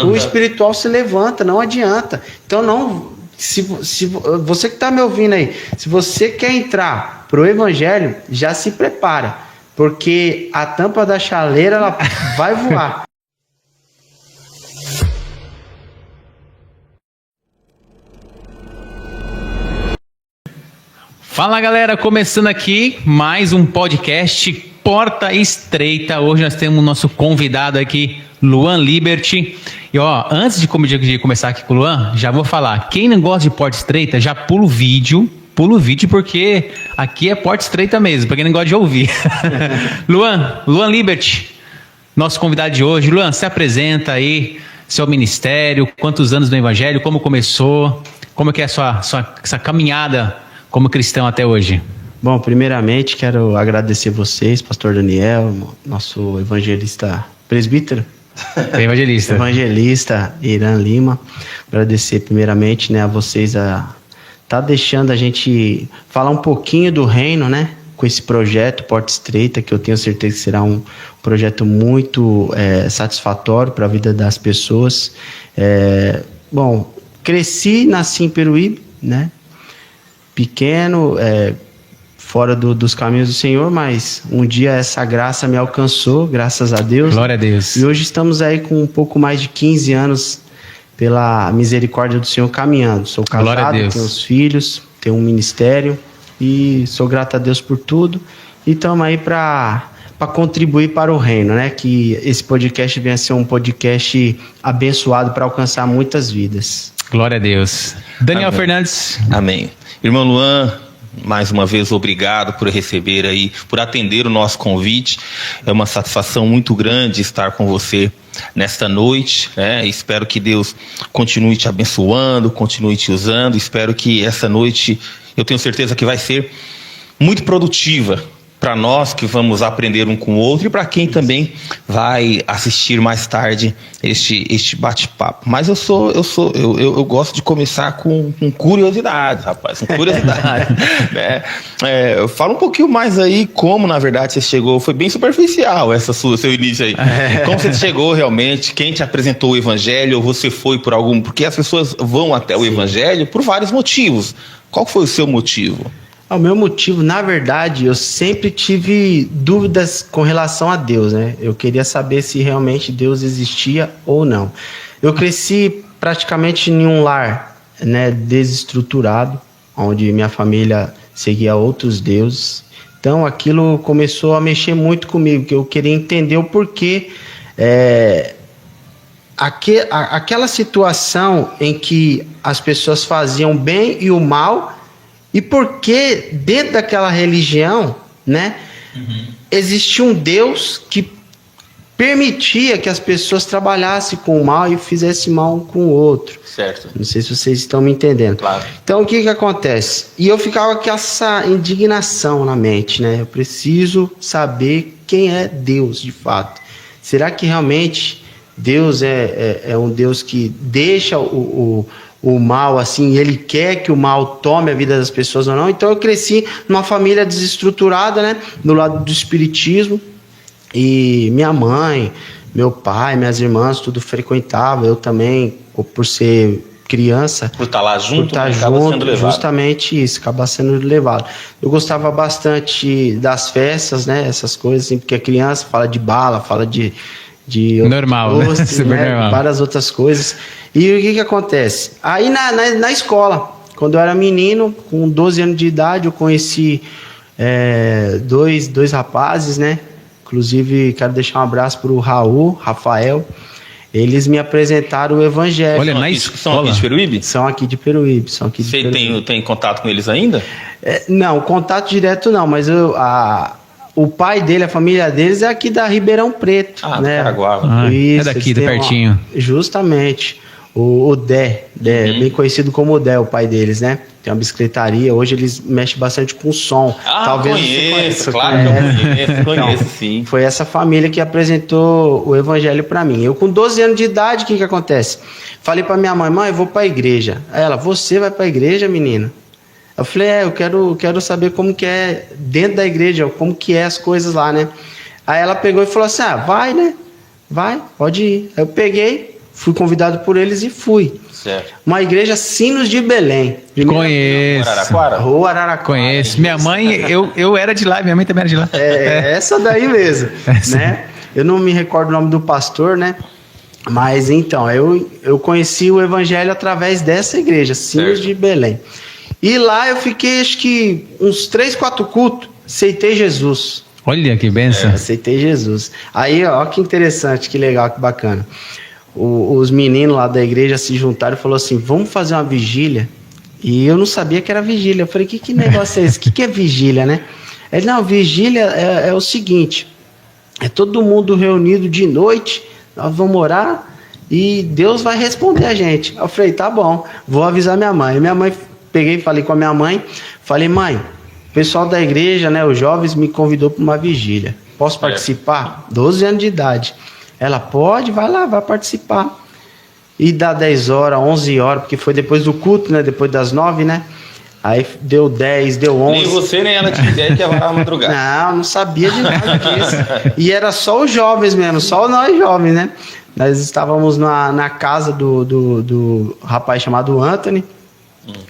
o espiritual se levanta, não adianta. Então não, se você que está me ouvindo aí, se você quer entrar pro evangelho, já se prepara, porque a tampa da chaleira ela vai voar. Fala galera, começando aqui mais um podcast Porta Estreita. Hoje nós temos o nosso convidado aqui, Luan Liberty. E ó, antes de começar aqui com o Luan, já vou falar, quem não gosta de porta estreita, já pula o vídeo porque aqui é porta estreita mesmo, pra quem não gosta de ouvir. Luan Liberty, nosso convidado de hoje. Luan, se apresenta aí, seu ministério, quantos anos no evangelho, como começou, como que é essa caminhada como cristão até hoje? Bom, primeiramente quero agradecer vocês, pastor Daniel, nosso evangelista presbítero. Evangelista Irã Lima. Agradecer primeiramente, né, a vocês tá deixando a gente falar um pouquinho do reino, né, com esse projeto Porta Estreita, que eu tenho certeza que será um projeto muito satisfatório para a vida das pessoas. Bom, nasci em Peruíbe, né, pequeno, fora dos caminhos do Senhor, mas um dia essa graça me alcançou, graças a Deus. Glória a Deus. E hoje estamos aí com um pouco mais de 15 anos, pela misericórdia do Senhor, caminhando. Sou casado, tenho os filhos, tenho um ministério e sou grato a Deus por tudo. E estamos aí para contribuir para o reino, né? Que esse podcast venha a ser um podcast abençoado para alcançar muitas vidas. Glória a Deus. Daniel Amém. Fernandes. Amém. Irmão Luan, mais uma vez obrigado por receber aí, por atender o nosso convite. É uma satisfação muito grande estar com você nesta noite, né? Espero que Deus continue te abençoando, continue te usando. Espero que essa noite, eu tenho certeza que vai ser muito produtiva para nós que vamos aprender um com o outro e para quem também vai assistir mais tarde este bate-papo. Mas eu gosto de começar com curiosidade, rapaz, com curiosidade. Né? Fala um pouquinho mais aí como, na verdade, você chegou. Foi bem superficial seu início aí. Como você chegou realmente, quem te apresentou o evangelho, ou você foi por algum... Porque as pessoas vão até o evangelho por vários motivos. Qual foi o seu motivo? O meu motivo, na verdade, eu sempre tive dúvidas com relação a Deus, né? Eu queria saber se realmente Deus existia ou não. Eu cresci praticamente em um lar, né, desestruturado, onde minha família seguia outros deuses. Então aquilo começou a mexer muito comigo, que eu queria entender o porquê. Aquela situação em que as pessoas faziam bem e o mal... E porque dentro daquela religião, né, existia um Deus que permitia que as pessoas trabalhassem com o mal e fizessem mal um com o outro. Certo. Não sei se vocês estão me entendendo. Claro. Então, o que acontece? E eu ficava com essa indignação na mente, né? Eu preciso saber quem é Deus, de fato. Será que realmente Deus é um Deus que deixa o mal, assim, ele quer que o mal tome a vida das pessoas ou não? Então eu cresci numa família desestruturada, né, do lado do espiritismo, e minha mãe, meu pai, minhas irmãs, tudo frequentava, eu também, por ser criança, por estar lá junto, por estar junto, justamente isso, acaba sendo levado. Eu gostava bastante das festas, né, essas coisas, assim, porque a criança fala de bala, fala de normal, doce, né? Normal. Várias outras coisas. E o que acontece? Aí na escola, quando eu era menino, com 12 anos de idade, eu conheci dois rapazes, né? Inclusive, quero deixar um abraço para o Rafael. Eles me apresentaram o evangelho. Olha, na escola. São aqui de Peruíbe? São aqui de Peruíbe. Você tem contato com eles ainda? Não, contato direto não, mas o pai dele, a família deles é aqui da Ribeirão Preto. Né? Caraguá. Isso, é daqui, de pertinho. Justamente. O Dé, bem conhecido como o Dé, o pai deles, né? Tem uma bicicletaria, hoje eles mexem bastante com som. Talvez conheço, claro que eu conheço, sim. Foi essa família que apresentou o evangelho para mim. Eu com 12 anos de idade, o que acontece? Falei para minha mãe, eu vou para a igreja. Aí ela, você vai para a igreja, menina? Eu falei, eu quero saber como que é dentro da igreja, como que é as coisas lá, né? Aí ela pegou e falou assim, vai, né? Vai, pode ir. Aí eu peguei, fui convidado por eles e fui. Certo. Uma igreja Sinos de Belém. Conheço. Araraquara? Rua Araraquara. Conheço. Minha mãe, eu era de lá, minha mãe também era de lá. É essa daí mesmo, né? Eu não me recordo o nome do pastor, né? Mas então, eu conheci o evangelho através dessa igreja, Sinos de Belém. E lá eu fiquei, acho que uns 3, 4 cultos, aceitei Jesus. Olha que benção. Aceitei Jesus. Aí, ó, que interessante, que legal, que bacana. Os meninos lá da igreja se juntaram e falaram assim, vamos fazer uma vigília. E eu não sabia que era vigília. Eu falei, que negócio é esse? O que é vigília, né? Ele, não, vigília é o seguinte, é todo mundo reunido de noite, nós vamos orar e Deus vai responder a gente. Eu falei, tá bom, vou avisar minha mãe. Minha mãe, peguei e falei com a minha mãe, falei, mãe, o pessoal da igreja, né, os jovens me convidou para uma vigília. Posso participar? 12 anos de idade. Ela, pode, vai lá, vai participar. E dá 10 horas, 11 horas, porque foi depois do culto, né, depois das 9, né? Aí deu 10, deu 11. Nem você, nem ela tinha ideia que ia varar a madrugada. Não sabia de nada disso. E era só os jovens mesmo, só nós jovens, né? Nós estávamos na casa do rapaz chamado Anthony.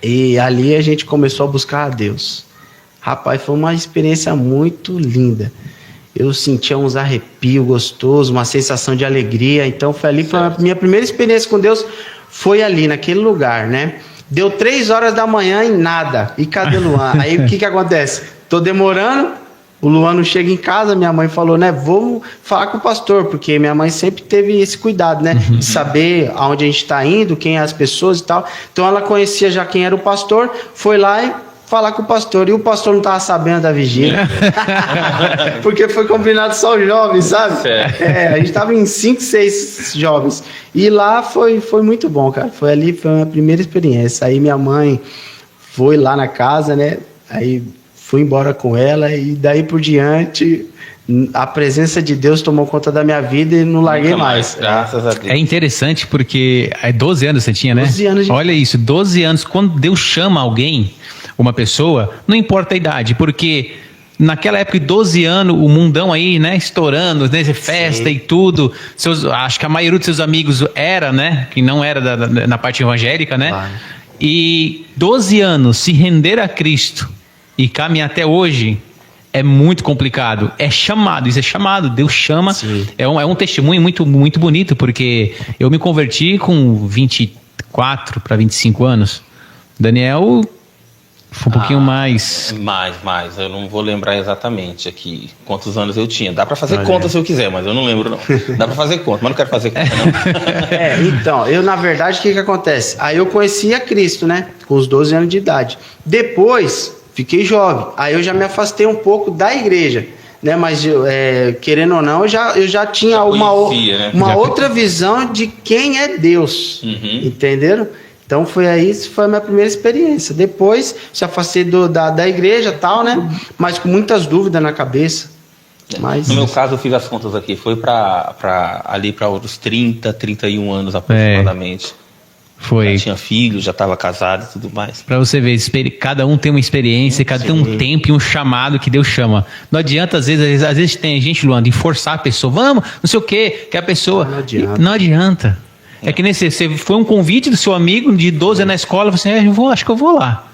E ali a gente começou a buscar a Deus. Rapaz, foi uma experiência muito linda. Eu sentia uns arrepios gostosos, uma sensação de alegria. Então foi ali, a minha primeira experiência com Deus foi ali, naquele lugar, né? Deu 3 horas da manhã e nada. E cadê o Luan? Aí o que acontece? Tô demorando, o Luan não chega em casa, minha mãe falou, né? Vamos falar com o pastor, porque minha mãe sempre teve esse cuidado, né? De saber aonde a gente está indo, quem é as pessoas e tal. Então ela conhecia já quem era o pastor, foi lá e falar com o pastor. E o pastor não estava sabendo da vigília. Porque foi combinado só os jovens, sabe? A gente estava em 5, 6 jovens. E lá foi muito bom, cara. Foi a minha primeira experiência. Aí minha mãe foi lá na casa, né? Aí fui embora com ela e daí por diante a presença de Deus tomou conta da minha vida e não larguei mais. Graças a Deus. É interessante porque 12 anos você tinha, né? 12 anos. Olha isso, 12 anos. Quando Deus chama alguém, uma pessoa, não importa a idade, porque naquela época de 12 anos, o mundão aí, né, estourando, né, festa e tudo, acho que a maioria dos seus amigos era, né, que não era na parte evangélica, né, claro. E 12 anos, se render a Cristo e caminhar até hoje, é muito complicado, é chamado, isso é chamado, Deus chama, é um testemunho muito, muito bonito, porque eu me converti com 24 para 25 anos, Daniel foi um pouquinho mais. Mais. Eu não vou lembrar exatamente aqui quantos anos eu tinha. Dá pra fazer conta se eu quiser, mas eu não lembro não. Dá pra fazer conta, mas não quero fazer conta não. Então, eu na verdade, o que acontece? Aí eu conheci a Cristo, né? Com os 12 anos de idade. Depois, fiquei jovem. Aí eu já me afastei um pouco da igreja. Né? Mas, querendo ou não, eu já tinha uma outra visão de quem é Deus. Entenderam? Então foi a minha primeira experiência. Depois se afastei da igreja e tal, né? Mas com muitas dúvidas na cabeça. Mas... No meu caso, eu fiz as contas aqui. Foi ali para os 30, 31 anos aproximadamente. Foi. Já tinha filho, já estava casado e tudo mais. Para você ver, cada um tem uma experiência, cada um tem um tempo e um chamado que Deus chama. Não adianta, às vezes tem gente, Luan, de forçar a pessoa. Vamos, não sei o quê, que a pessoa... Não adianta. É que nem você foi um convite do seu amigo de 12 anos na escola, você acho que eu vou lá.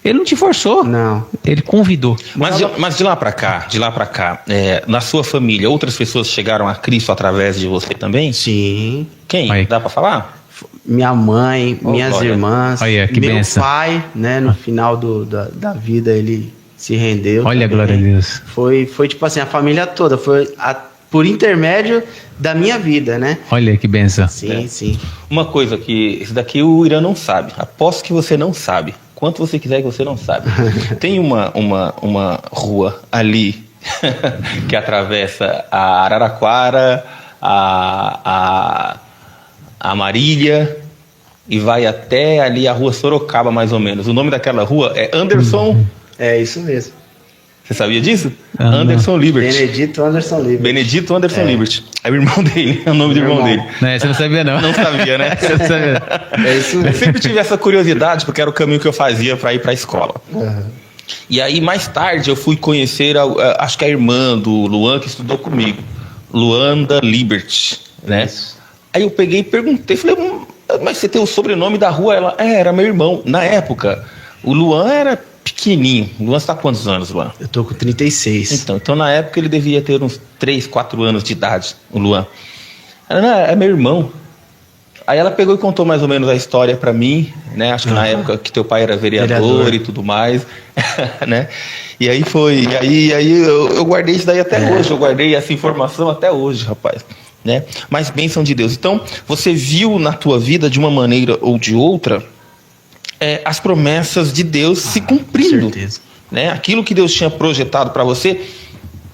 Ele não te forçou. Não. Ele convidou. Mas de lá para cá, na sua família, outras pessoas chegaram a Cristo através de você também? Sim. Quem? Aí. Dá para falar? Minha mãe, minhas irmãs, que meu benção. pai, né? No final da vida ele se rendeu. Olha, também. glória a Deus. Foi tipo assim, a família toda, por intermédio da minha vida, né? Olha que benção. Sim. Uma coisa que esse daqui o Irã não sabe. Aposto que você não sabe. Quanto você quiser que você não sabe. Tem uma rua ali que atravessa a Araraquara, a Marília e vai até ali a rua Sorocaba, mais ou menos. O nome daquela rua é Anderson... É isso mesmo. Você sabia disso? Anderson Liberty. Benedito Anderson Liberty. É o irmão dele, é o nome do irmão dele. Não, você não sabia não. Não sabia, né? Você não sabia. É isso mesmo. Eu sempre tive essa curiosidade, porque era o caminho que eu fazia para ir para a escola. E aí, mais tarde, eu fui conhecer, acho que a irmã do Luan, que estudou comigo. Luanda Liberty, né? Isso. Aí eu peguei e perguntei, falei, mas você tem o sobrenome da rua? Ela, era meu irmão. Na época, o Luan era pequenininho. O Luan está com quantos anos, Luan? Eu tô com 36. Então na época ele devia ter uns 3, 4 anos de idade, o Luan. Ela, não, é meu irmão. Aí ela pegou e contou mais ou menos a história pra mim, né? Acho que na época que teu pai era vereador e tudo mais, né? E aí eu guardei isso daí até hoje, eu guardei essa informação até hoje, rapaz, né? Mas bênção de Deus. Então, você viu na tua vida, de uma maneira ou de outra, as promessas de Deus se cumprindo, né? Aquilo que Deus tinha projetado para você,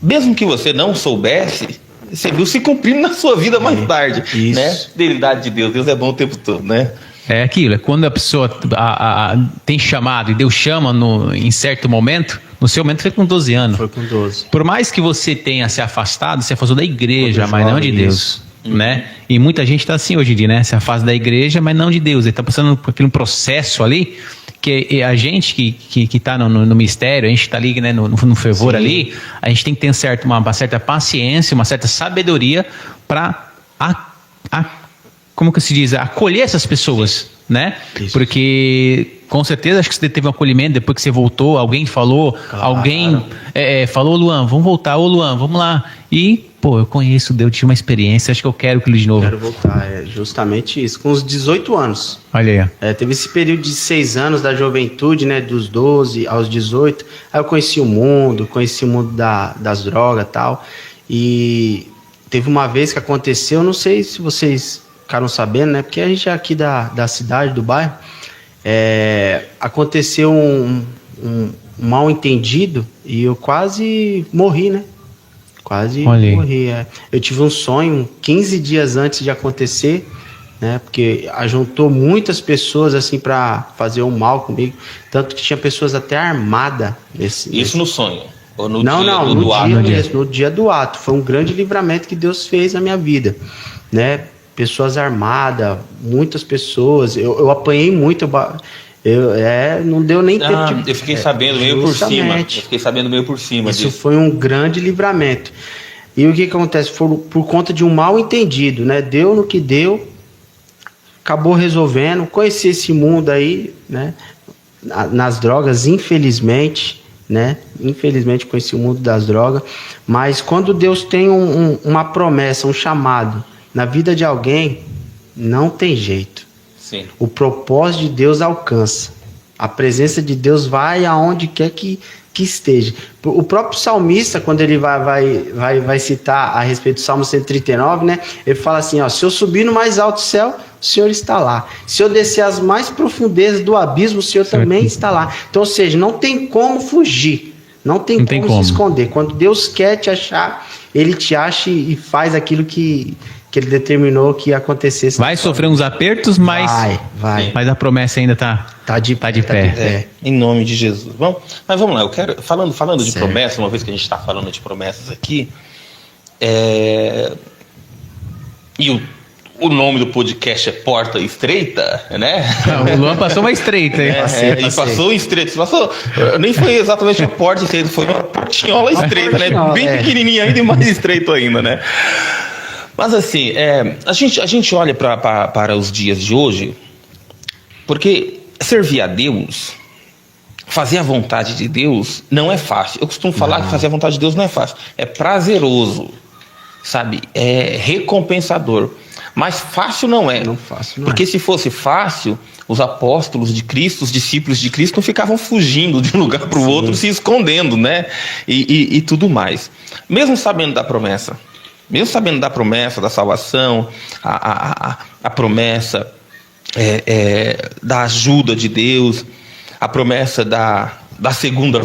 mesmo que você não soubesse, você viu se cumprindo na sua vida mais tarde, né? Fidelidade de Deus. Deus é bom o tempo todo, né? É aquilo, é quando a pessoa tem chamado e Deus chama em certo momento. No seu momento foi com 12 anos. Foi com 12. Por mais que você tenha se afastado, se afastou da igreja, mas não de Deus, né? E muita gente está assim hoje em dia, né? Se afasta da igreja, mas não de Deus. Ele está passando por aquele processo ali, que a gente que está no mistério, a gente está ali, né, no fervor ali, a gente tem que ter uma certa paciência, uma certa sabedoria para, como que se diz, acolher essas pessoas, né? Isso. Porque com certeza acho que você teve um acolhimento depois que você voltou, alguém falou, alguém falou, Luan, vamos voltar, ô Luan, vamos lá. E, eu conheço Deus, tive uma experiência, acho que eu quero aquilo de novo. Quero voltar, justamente isso. Com os 18 anos. Olha aí. Teve esse período de 6 anos da juventude, né? Dos 12 aos 18. Aí eu conheci o mundo das drogas e tal. E teve uma vez que aconteceu, não sei se vocês ficaram sabendo, né? Porque a gente é aqui da cidade, do bairro. Aconteceu um mal entendido e eu quase morri, né? Quase morri. Eu tive um sonho 15 dias antes de acontecer, né? Porque ajuntou muitas pessoas assim para fazer um mal comigo, tanto que tinha pessoas até armadas Isso no sonho? Ou no no dia do ato. Foi um grande livramento que Deus fez na minha vida, né? Pessoas armadas, muitas pessoas. Eu apanhei muito. Não deu nem tempo de... Eu fiquei sabendo meio por cima. Isso foi um grande livramento. E o que acontece? Por conta de um mal entendido, né? Deu no que deu, acabou resolvendo. Conheci esse mundo aí, né? Nas drogas, infelizmente, né? Infelizmente conheci o mundo das drogas. Mas quando Deus tem uma promessa, um chamado na vida de alguém, não tem jeito. Sim. O propósito de Deus alcança. A presença de Deus vai aonde quer que esteja. O próprio salmista, quando ele vai citar a respeito do Salmo 139, né? Ele fala assim, se eu subir no mais alto céu, o Senhor está lá. Se eu descer às mais profundezas do abismo, o Senhor também está lá. Então, ou seja, não tem como fugir. Não tem como se esconder. Quando Deus quer te achar, Ele te acha e faz aquilo que Ele determinou que ia acontecer. Vai sofrer uns apertos, mas mas a promessa ainda tá de pé. Em nome de Jesus. Mas vamos lá, eu quero, falando de promessas, uma vez que a gente está falando de promessas aqui, e o nome do podcast é Porta Estreita, né? O Luan passou uma estreita, hein? Ele passou estreito. Nem foi exatamente uma porta estreita, foi uma portinhola estreita, né? Bem pequenininha ainda e mais estreito ainda, né? Mas assim, a gente olha para os dias de hoje, porque servir a Deus, fazer a vontade de Deus, não é fácil. Eu costumo falar que fazer a vontade de Deus não é fácil. É prazeroso, sabe? É recompensador. Mas fácil não é. Porque se fosse fácil, os apóstolos de Cristo, os discípulos de Cristo, não ficavam fugindo de um lugar para o outro, se escondendo, né? E tudo mais. Mesmo sabendo da promessa, da salvação, a promessa da ajuda de Deus, a promessa da segunda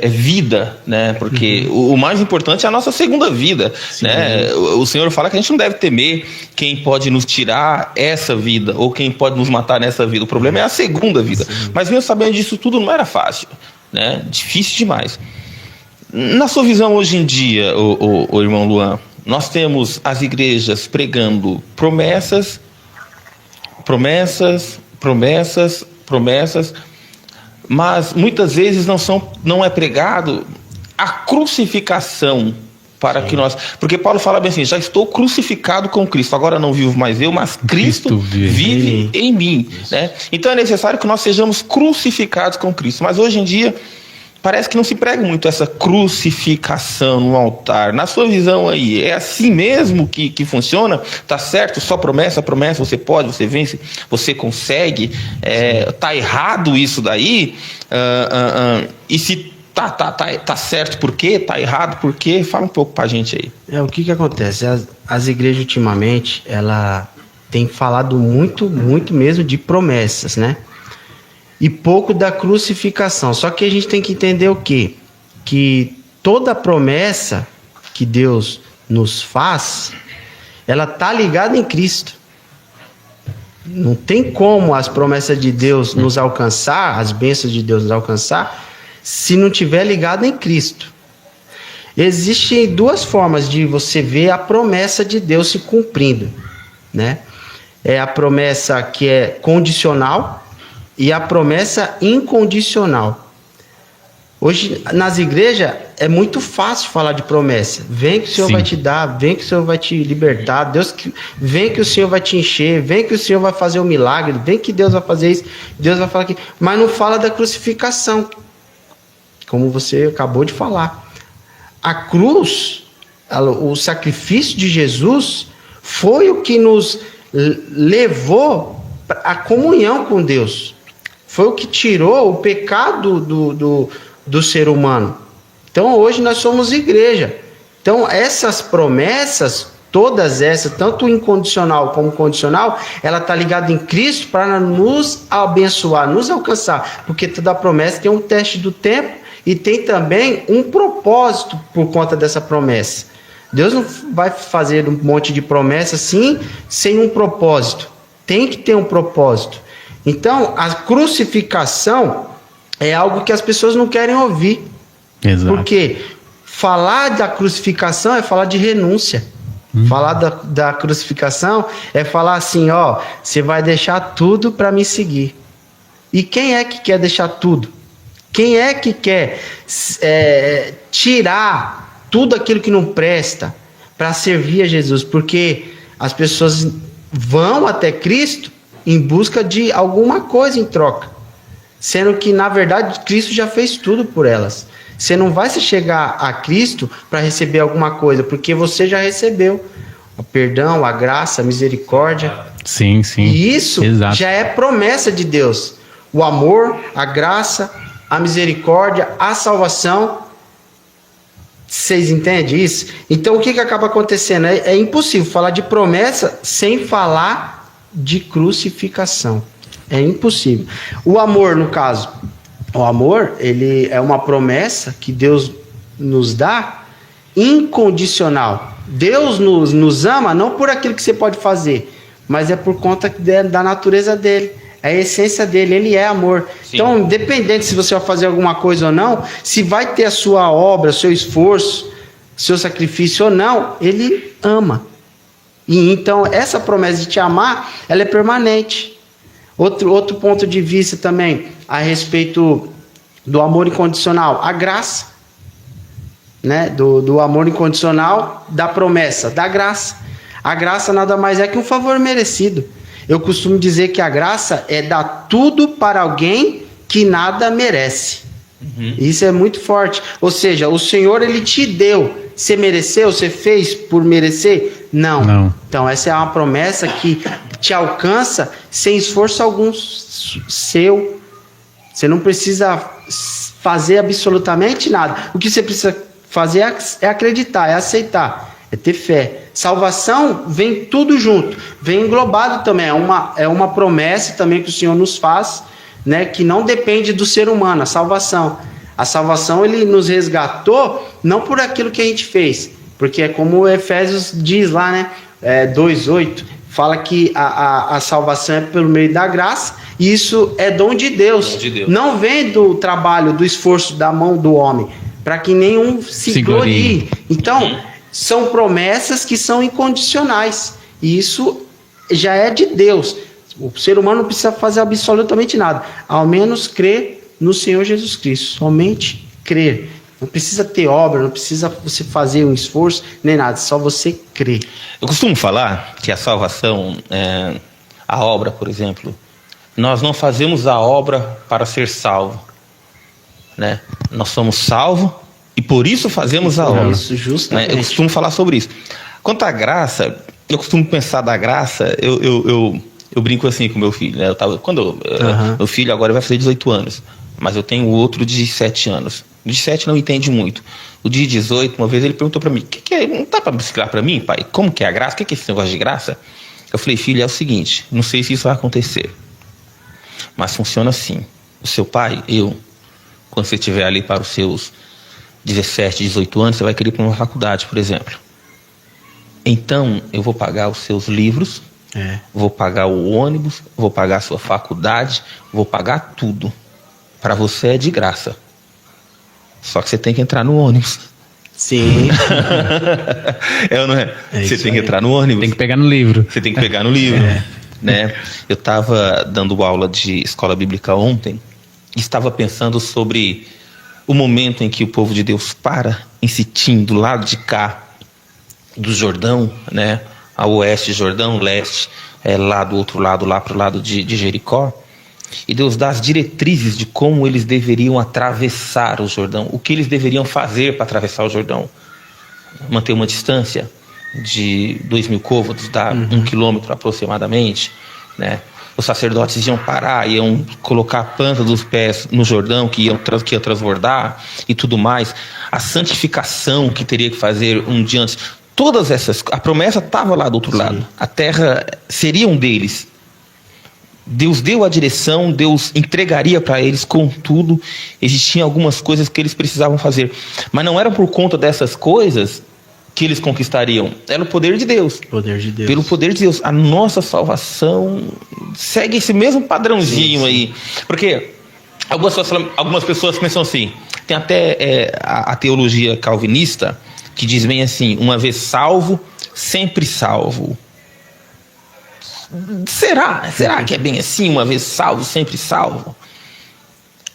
vida, né? Porque o mais importante é a nossa segunda vida, né? O Senhor fala que a gente não deve temer quem pode nos tirar essa vida ou quem pode nos matar nessa vida. O problema é a segunda vida. Mas mesmo sabendo disso tudo, não era fácil, né? Difícil demais. Na sua visão hoje em dia, o irmão Luan, nós temos as igrejas pregando promessas, mas muitas vezes não é pregado a crucificação para que nós... Porque Paulo fala bem assim, já estou crucificado com Cristo, agora não vivo mais eu, mas Cristo vive em mim. Né? Então é necessário que nós sejamos crucificados com Cristo. Mas hoje em dia, parece que não se prega muito essa crucificação no altar. Na sua visão aí, é assim mesmo que funciona? Tá certo? Só promessa, você pode, você vence, você consegue. Tá errado isso daí? E se tá certo por quê? Tá errado por quê? Fala um pouco pra gente aí. O que acontece? As igrejas ultimamente, ela tem falado muito mesmo de promessas, né? E pouco da crucificação. Só que a gente tem que entender o quê? Que toda promessa que Deus nos faz, ela tá ligada em Cristo. Não tem como as promessas de Deus nos alcançar, as bênçãos de Deus nos alcançar, se não tiver ligado em Cristo. Existem duas formas de você ver a promessa de Deus se cumprindo, né? É a promessa que é condicional e a promessa incondicional. Hoje, nas igrejas, é muito fácil falar de promessa. Vem que o Senhor vai te dar, vem que o Senhor vai te libertar, vem que o Senhor vai te encher, vem que o Senhor vai fazer um milagre, vem que Deus vai fazer isso, Deus vai falar aquilo. Mas não fala da crucificação, como você acabou de falar. A cruz, o sacrifício de Jesus, foi o que nos levou à comunhão com Deus. Foi o que tirou o pecado do ser humano. Então hoje nós somos igreja. Então essas promessas, todas essas, tanto incondicional como condicional, ela está ligada em Cristo para nos abençoar, nos alcançar. Porque toda promessa tem um teste do tempo e tem também um propósito por conta dessa promessa. Deus não vai fazer um monte de promessa assim, sem um propósito. Tem que ter um propósito. Então, a crucificação é algo que as pessoas não querem ouvir. Exato. Porque falar da crucificação é falar de renúncia. Falar da crucificação é falar assim, ó, você vai deixar tudo para me seguir. E quem é que quer deixar tudo? Quem é que quer tirar tudo aquilo que não presta para servir a Jesus? Porque as pessoas vão até Cristo em busca de alguma coisa em troca, sendo que na verdade Cristo já fez tudo por elas. Você não vai se chegar a Cristo para receber alguma coisa, porque você já recebeu o perdão, a graça, a misericórdia. Sim. E isso Exato. já é promessa de Deus. O amor, a graça, a misericórdia, a salvação. Vocês entendem isso? Então o que acaba acontecendo? É impossível falar de promessa sem falar de crucificação. É impossível. O amor, no caso, o amor, ele é uma promessa que Deus nos dá incondicional. Deus nos ama não por aquilo que você pode fazer, mas é por conta da natureza dele. É a essência dele, ele é amor. Sim. Então, independente se você vai fazer alguma coisa ou não, se vai ter a sua obra, seu esforço, seu sacrifício ou não, ele ama. E então, essa promessa de te amar, ela é permanente. Outro ponto de vista também, a respeito do amor incondicional, a graça. Né? Do amor incondicional, da promessa, da graça. A graça nada mais é que um favor merecido. Eu costumo dizer que a graça é dar tudo para alguém que nada merece. Isso é muito forte. Ou seja, o Senhor, ele te deu. Você mereceu? Você fez por merecer? Não. Então, essa é uma promessa que te alcança sem esforço algum seu. Você não precisa fazer absolutamente nada. O que você precisa fazer é acreditar, é aceitar, é ter fé. Salvação vem tudo junto, vem englobado também, é uma promessa também que o Senhor nos faz, né, que não depende do ser humano, a salvação ele nos resgatou não por aquilo que a gente fez, porque é como o Efésios diz lá, né, 2:8, fala que a salvação é pelo meio da graça, e isso é dom de Deus. Não vem do trabalho, do esforço da mão do homem, para que nenhum se glorie. Então, são promessas que são incondicionais. E isso já é de Deus. O ser humano não precisa fazer absolutamente nada, ao menos crer no Senhor Jesus Cristo. Somente crer. Não precisa ter obra, não precisa você fazer um esforço, nem nada, só você crer. Eu costumo falar que a salvação, a obra, por exemplo, nós não fazemos a obra para ser salvo, né? Nós somos salvos e por isso fazemos a obra. Isso, justamente. Né? Eu costumo falar sobre isso. Quanto à graça, eu costumo pensar da graça, eu brinco assim com meu filho, né? Meu filho agora vai fazer 18 anos, mas eu tenho outro de 7 anos. O de 7 não entende muito. O de 18, uma vez ele perguntou para mim, que é? Não dá para explicar para mim, pai? Como que é a graça? O que é esse negócio de graça? Eu falei, filho, é o seguinte, não sei se isso vai acontecer, mas funciona assim. O seu pai, quando você estiver ali para os seus 17, 18 anos, você vai querer ir para uma faculdade, por exemplo. Então, eu vou pagar os seus livros, vou pagar o ônibus, vou pagar a sua faculdade, vou pagar tudo. Para você é de graça. Só que você tem que entrar no ônibus. Sim. É ou não é? Você tem que entrar no ônibus. Tem que pegar no livro. Você tem que pegar no livro. Né? Eu estava dando aula de escola bíblica ontem e estava pensando sobre o momento em que o povo de Deus para em Sitim, do lado de cá do Jordão, né? A oeste Jordão, leste, lá do outro lado, lá para o lado de Jericó. E Deus dá as diretrizes de como eles deveriam atravessar o Jordão, o que eles deveriam fazer para atravessar o Jordão. Manter uma distância de 2.000 côvados, dá 1 quilômetro aproximadamente, né? Os sacerdotes iam parar, iam colocar a planta dos pés no Jordão, que ia transbordar e tudo mais. A santificação que teria que fazer um dia antes. Todas essas... A promessa estava lá do outro lado. A terra seria um deles. Deus deu a direção, Deus entregaria para eles, contudo, existiam algumas coisas que eles precisavam fazer. Mas não era por conta dessas coisas que eles conquistariam. Era o poder de Deus. Poder de Deus. Pelo poder de Deus. A nossa salvação segue esse mesmo padrãozinho aí. Porque algumas pessoas pensam assim, tem até a teologia calvinista que diz bem assim, uma vez salvo, sempre salvo. Será que é bem assim, uma vez salvo, sempre salvo?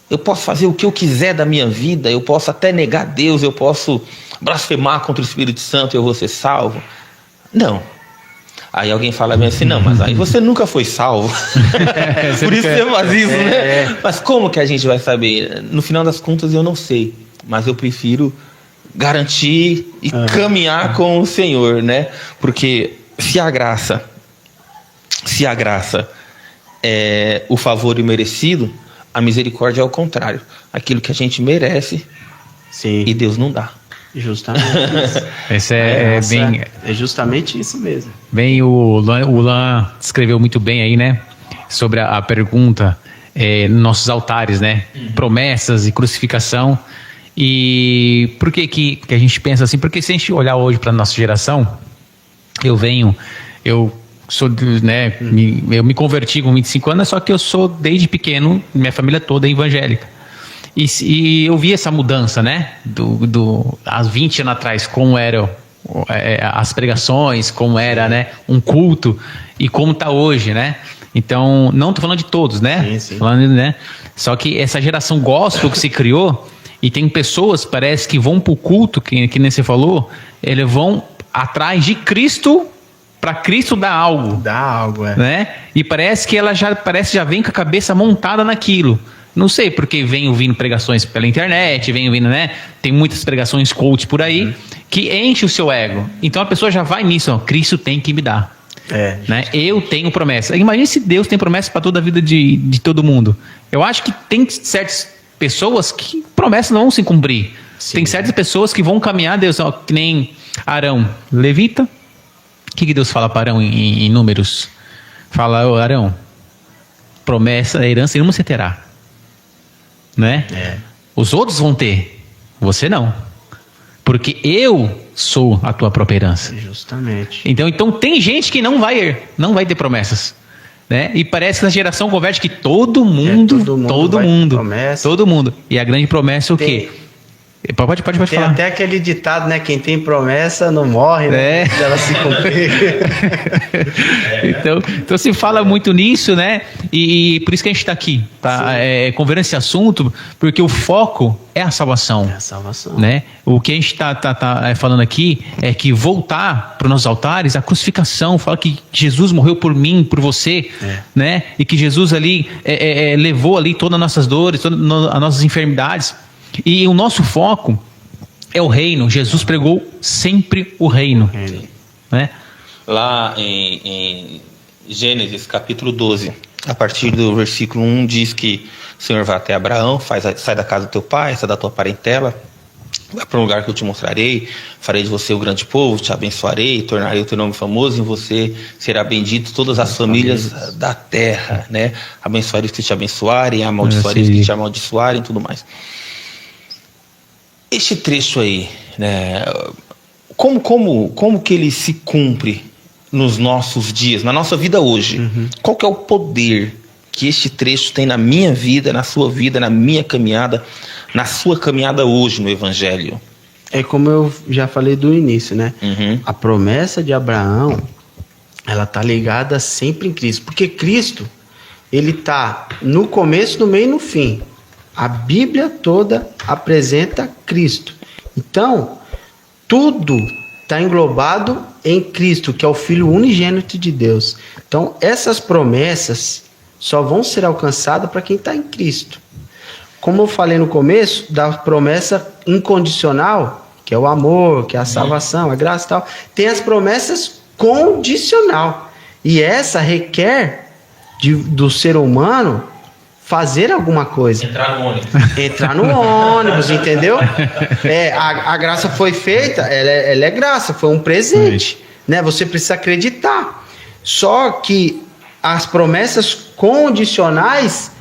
Eu posso fazer o que eu quiser da minha vida, eu posso até negar Deus, eu posso blasfemar contra o Espírito Santo e eu vou ser salvo? Não. Aí alguém fala bem assim, não, mas aí você nunca foi salvo. Por isso você faz isso, né? Mas como que a gente vai saber? No final das contas eu não sei, mas eu prefiro garantir e caminhar com o Senhor, né? Porque se a graça é o favor imerecido, a misericórdia é o contrário. Aquilo que a gente merece, Sim. E Deus não dá. Justamente isso. Esse bem... É justamente isso mesmo. Bem, o Lan escreveu muito bem aí, né? Sobre a pergunta, nossos altares, né? Promessas e crucificação. E por que a gente pensa assim? Porque se a gente olhar hoje para a nossa geração, eu sou, né, eu me converti com 25 anos, só que eu sou desde pequeno, minha família toda é evangélica. E eu vi essa mudança, né, há 20 anos atrás, como eram as pregações, como era, né, um culto, e como está hoje, né. Então, não estou falando de todos, né, sim. Falando, né, só que essa geração gospel que se criou, e tem pessoas, parece, que vão para o culto, que nem você falou, eles vão atrás de Cristo, para Cristo dar algo. Dá algo, né? E parece que ela já vem com a cabeça montada naquilo. Não sei, porque vem ouvindo pregações pela internet, vem ouvindo, né? Tem muitas pregações coach por aí, que enche o seu ego. Então a pessoa já vai nisso, ó, Cristo tem que me dar. Né? Eu tenho promessa. Imagina se Deus tem promessa para toda a vida de todo mundo. Eu acho que tem certas pessoas que promessas não vão se cumprir. Sim. Tem certas pessoas que vão caminhar, Deus, ó, que nem Arão, levita. O que Deus fala para Arão em Números? Fala, ô Arão, promessa, herança nenhuma você terá. Né? Os outros vão ter, você não. Porque eu sou a tua própria herança. Justamente. Então tem gente que não vai ter promessas. Né? E parece que na geração converte que todo mundo. Promessa. E a grande promessa é o quê? Pode Tem falar. até aquele ditado, né? Quem tem promessa não morre, né? Se ela se cumprir. Então se fala muito nisso, né? E por isso que a gente está aqui, tá? Conversando esse assunto, porque o foco é a salvação. É a salvação. Né? O que a gente está falando aqui é que voltar para os nossos altares, a crucificação, fala que Jesus morreu por mim, por você, né? E que Jesus ali levou ali todas as nossas dores, todas as nossas enfermidades. E o nosso foco é o reino. Jesus pregou sempre o reino. Né? Lá em Gênesis capítulo 12, a partir do versículo 1, diz que o Senhor vai até Abraão, sai da casa do teu pai, sai da tua parentela, vai para um lugar que eu te mostrarei, farei de você o grande povo, te abençoarei, tornarei o teu nome famoso, em você será bendito todas as famílias da terra, né? Abençoarei os que te abençoarem, amaldiçoarei os que te amaldiçoarem e tudo mais. Este trecho aí, né? Como que ele se cumpre nos nossos dias, na nossa vida hoje? Qual que é o poder que este trecho tem na minha vida, na sua vida, na minha caminhada, na sua caminhada hoje no Evangelho? É como eu já falei do início, né? A promessa de Abraão, ela tá ligada sempre em Cristo, porque Cristo, ele tá no começo, no meio e no fim. A Bíblia toda apresenta Cristo. Então, tudo está englobado em Cristo, que é o Filho unigênito de Deus. Então, essas promessas só vão ser alcançadas para quem está em Cristo. Como eu falei no começo, da promessa incondicional, que é o amor, que é a salvação, a graça e tal, tem as promessas condicional. E essa requer do ser humano fazer alguma coisa. Entrar no ônibus, entendeu? A graça foi feita, ela é graça, foi um presente, né? Você precisa acreditar. Só que as promessas condicionais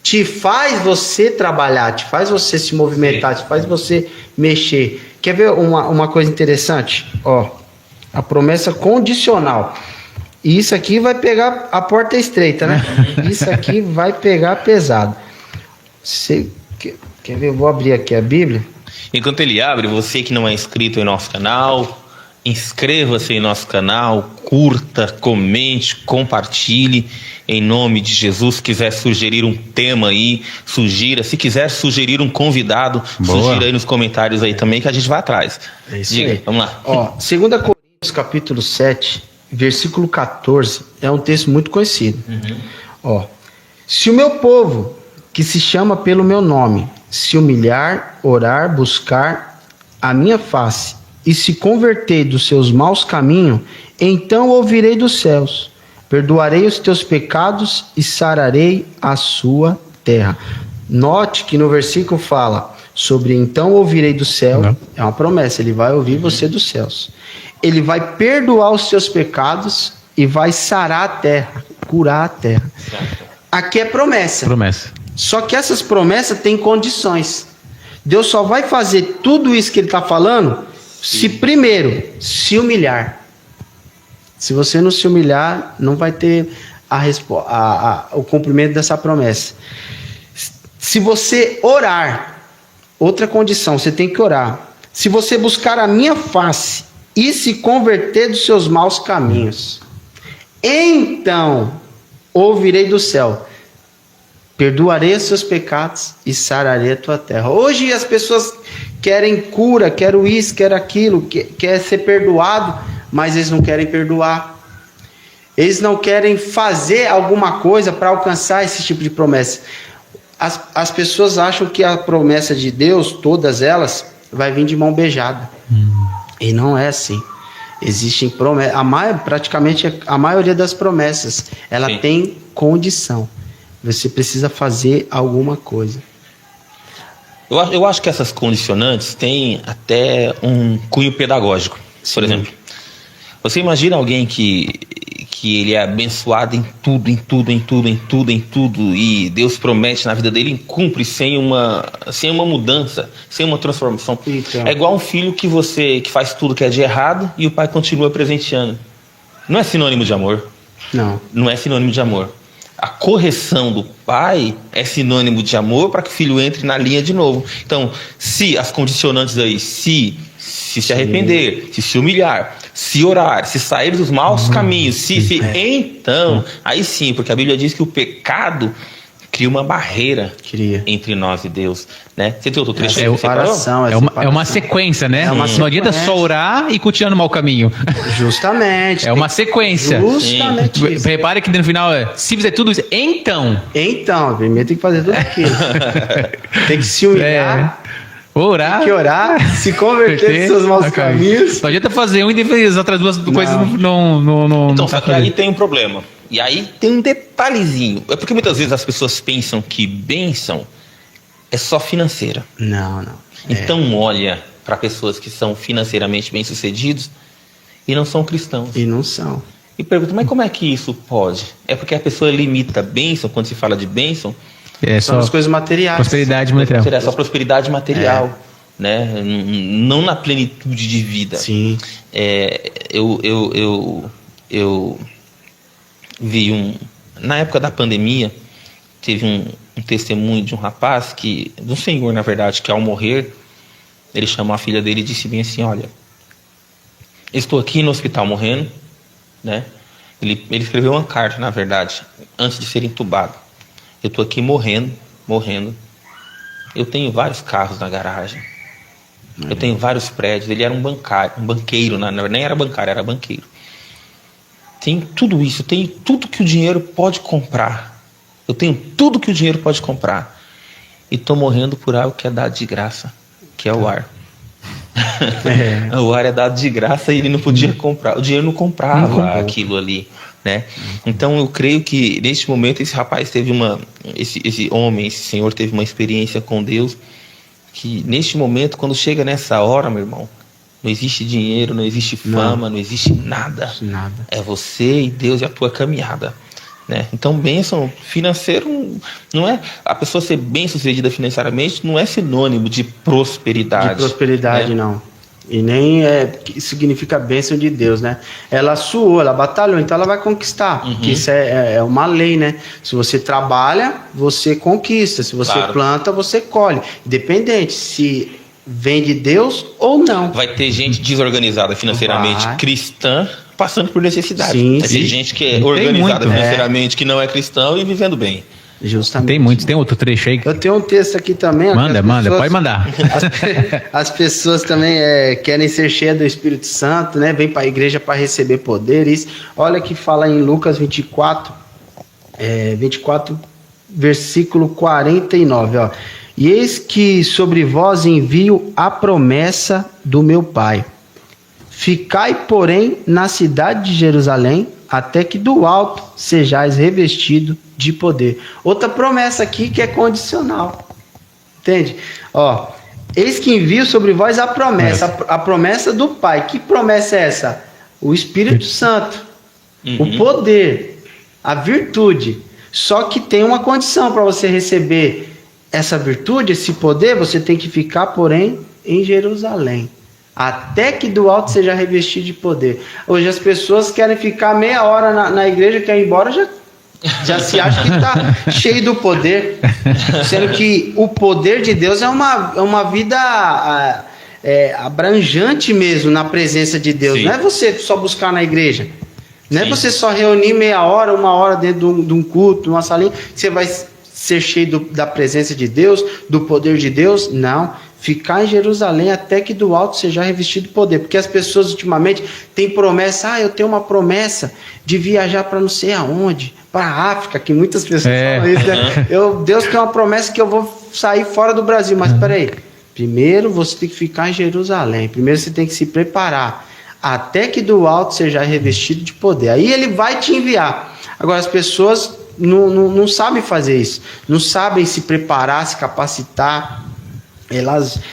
te faz você trabalhar, te faz você se movimentar, te faz você mexer. Quer ver uma coisa interessante? Ó, a promessa condicional. E isso aqui vai pegar a porta estreita, né? Isso aqui vai pegar pesado. Você quer ver? Eu vou abrir aqui a Bíblia. Enquanto ele abre, você que não é inscrito em nosso canal, inscreva-se em nosso canal, curta, comente, compartilhe. Em nome de Jesus, se quiser sugerir um tema aí, sugira. Se quiser sugerir um convidado, sugira aí nos comentários aí também, que a gente vai atrás. É isso. Diga, aí. Vamos lá. Ó, 2 Coríntios, capítulo 7, versículo 14, é um texto muito conhecido. Ó, se o meu povo, que se chama pelo meu nome, se humilhar, orar, buscar a minha face e se converter dos seus maus caminhos, então ouvirei dos céus, perdoarei os teus pecados e sararei a sua terra. Note que no versículo fala sobre então ouvirei do céu, é uma promessa, ele vai ouvir você dos céus. Ele vai perdoar os seus pecados e vai sarar a terra, curar a terra. Aqui é promessa. Só que essas promessas têm condições. Deus só vai fazer tudo isso que ele está falando se primeiro se humilhar. Se você não se humilhar, não vai ter o cumprimento dessa promessa. Se você orar, outra condição, você tem que orar. Se você buscar a minha face e se converter dos seus maus caminhos, então ouvirei do céu, perdoarei os seus pecados e sararei a tua terra. Hoje as pessoas querem cura, querem isso, querem aquilo, quer ser perdoado, mas eles não querem perdoar. Eles não querem fazer alguma coisa para alcançar esse tipo de promessa. As pessoas acham que a promessa de Deus, todas elas, vai vir de mão beijada. E não é assim. Existem promessas, praticamente a maioria das promessas, ela tem condição. Você precisa fazer alguma coisa. Eu acho que essas condicionantes têm até um cunho pedagógico. Por exemplo, você imagina alguém que ele é abençoado em tudo, e Deus promete na vida dele e cumpre sem uma mudança, sem uma transformação. Então, é igual um filho que faz tudo que é de errado e o pai continua presenteando. Não é sinônimo de amor. Não. Não é sinônimo de amor. A correção do pai é sinônimo de amor para que o filho entre na linha de novo. Então, se as condicionantes aí, se arrepender, se humilhar, se orar, se sair dos maus caminhos, então, aí sim, porque a Bíblia diz que o pecado cria uma barreira entre nós e Deus, né? Você tem outro trecho aí? É uma sequência, né? Não adianta só orar e continuar no mau caminho. Justamente. É uma sequência. Justamente isso. Repare que no final, se fizer tudo isso, então, primeiro tem que fazer tudo aquilo. Tem que se humilhar. Orar. Tem que orar, se converter dos seus maus caminhos. Não adianta fazer um e depois as outras duas coisas não. Então, só que aí tem um problema. E aí tem um detalhezinho. É porque muitas vezes as pessoas pensam que bênção é só financeira. Não. Então olha para pessoas que são financeiramente bem-sucedidos e não são cristãos. E não são. E pergunta, mas como é que isso pode? É porque a pessoa limita a bênção, quando se fala de bênção, são as coisas materiais. Prosperidade material. É só prosperidade material, né? Não na plenitude de vida. Sim. Eu vi na época da pandemia, teve um testemunho de um rapaz, de um senhor, na verdade, que ao morrer, ele chamou a filha dele e disse bem assim, olha, estou aqui no hospital morrendo, né? Ele escreveu uma carta, na verdade, antes de ser entubado. Eu estou aqui morrendo. Eu tenho vários carros na garagem. Eu tenho vários prédios. Ele era um banqueiro, nem era bancário, era banqueiro. Tenho tudo isso, tenho tudo que o dinheiro pode comprar. Eu tenho tudo que o dinheiro pode comprar. E estou morrendo por algo que é dado de graça, que é o ar. O ar é dado de graça e ele não podia comprar. O dinheiro não comprava aquilo ali, né? Então eu creio que neste momento esse rapaz teve esse senhor teve uma experiência com Deus, que neste momento, quando chega nessa hora, meu irmão, não existe dinheiro, não existe fama, não existe nada. É você e Deus e a tua caminhada, né? Então, bênção financeiro não é... A pessoa ser bem-sucedida financeiramente não é sinônimo de prosperidade. De prosperidade, né? Não. E nem significa bênção de Deus, né? Ela suou, ela batalhou, então ela vai conquistar. Porque isso é uma lei, né? Se você trabalha, você conquista. Se você planta, você colhe. Independente se vem de Deus ou não. Vai ter gente desorganizada financeiramente, cristã, passando por necessidade. Vai ter gente que é organizada financeiramente, que não é cristão e vivendo bem. Justamente. Tem muitos, tem outro trecho aí. Eu tenho um texto aqui também. Manda, pode mandar. As pessoas também querem ser cheias do Espírito Santo, né? Vem para a igreja para receber poderes. Olha que fala em Lucas 24, 24, versículo 49, ó. E eis que sobre vós envio a promessa do meu Pai. Ficai, porém, na cidade de Jerusalém, até que do alto sejais revestido de poder. Outra promessa aqui que é condicional. Entende? Ó, eis que envio sobre vós a promessa do Pai. Que promessa é essa? O Espírito Santo, o poder, a virtude. Só que tem uma condição para você receber essa virtude, esse poder, você tem que ficar, porém, em Jerusalém. Até que do alto seja revestido de poder. Hoje as pessoas querem ficar meia hora na igreja, querem ir embora, já se acha que está cheio do poder. Sendo que o poder de Deus é uma vida abrangente mesmo na presença de Deus. Sim. Não é você só buscar na igreja. Não é você só reunir meia hora, uma hora dentro de um culto, numa salinha, que você vai ser cheio da presença de Deus, do poder de Deus. Não. Ficar em Jerusalém até que do alto seja revestido de poder. Porque as pessoas ultimamente têm promessa. Eu tenho uma promessa de viajar para não sei aonde, para a África, que muitas pessoas falam isso, né? Deus tem uma promessa que eu vou sair fora do Brasil. Mas peraí, primeiro você tem que ficar em Jerusalém. Primeiro você tem que se preparar até que do alto seja revestido de poder. Aí ele vai te enviar. Agora as pessoas não sabem fazer isso. Não sabem se preparar, se capacitar.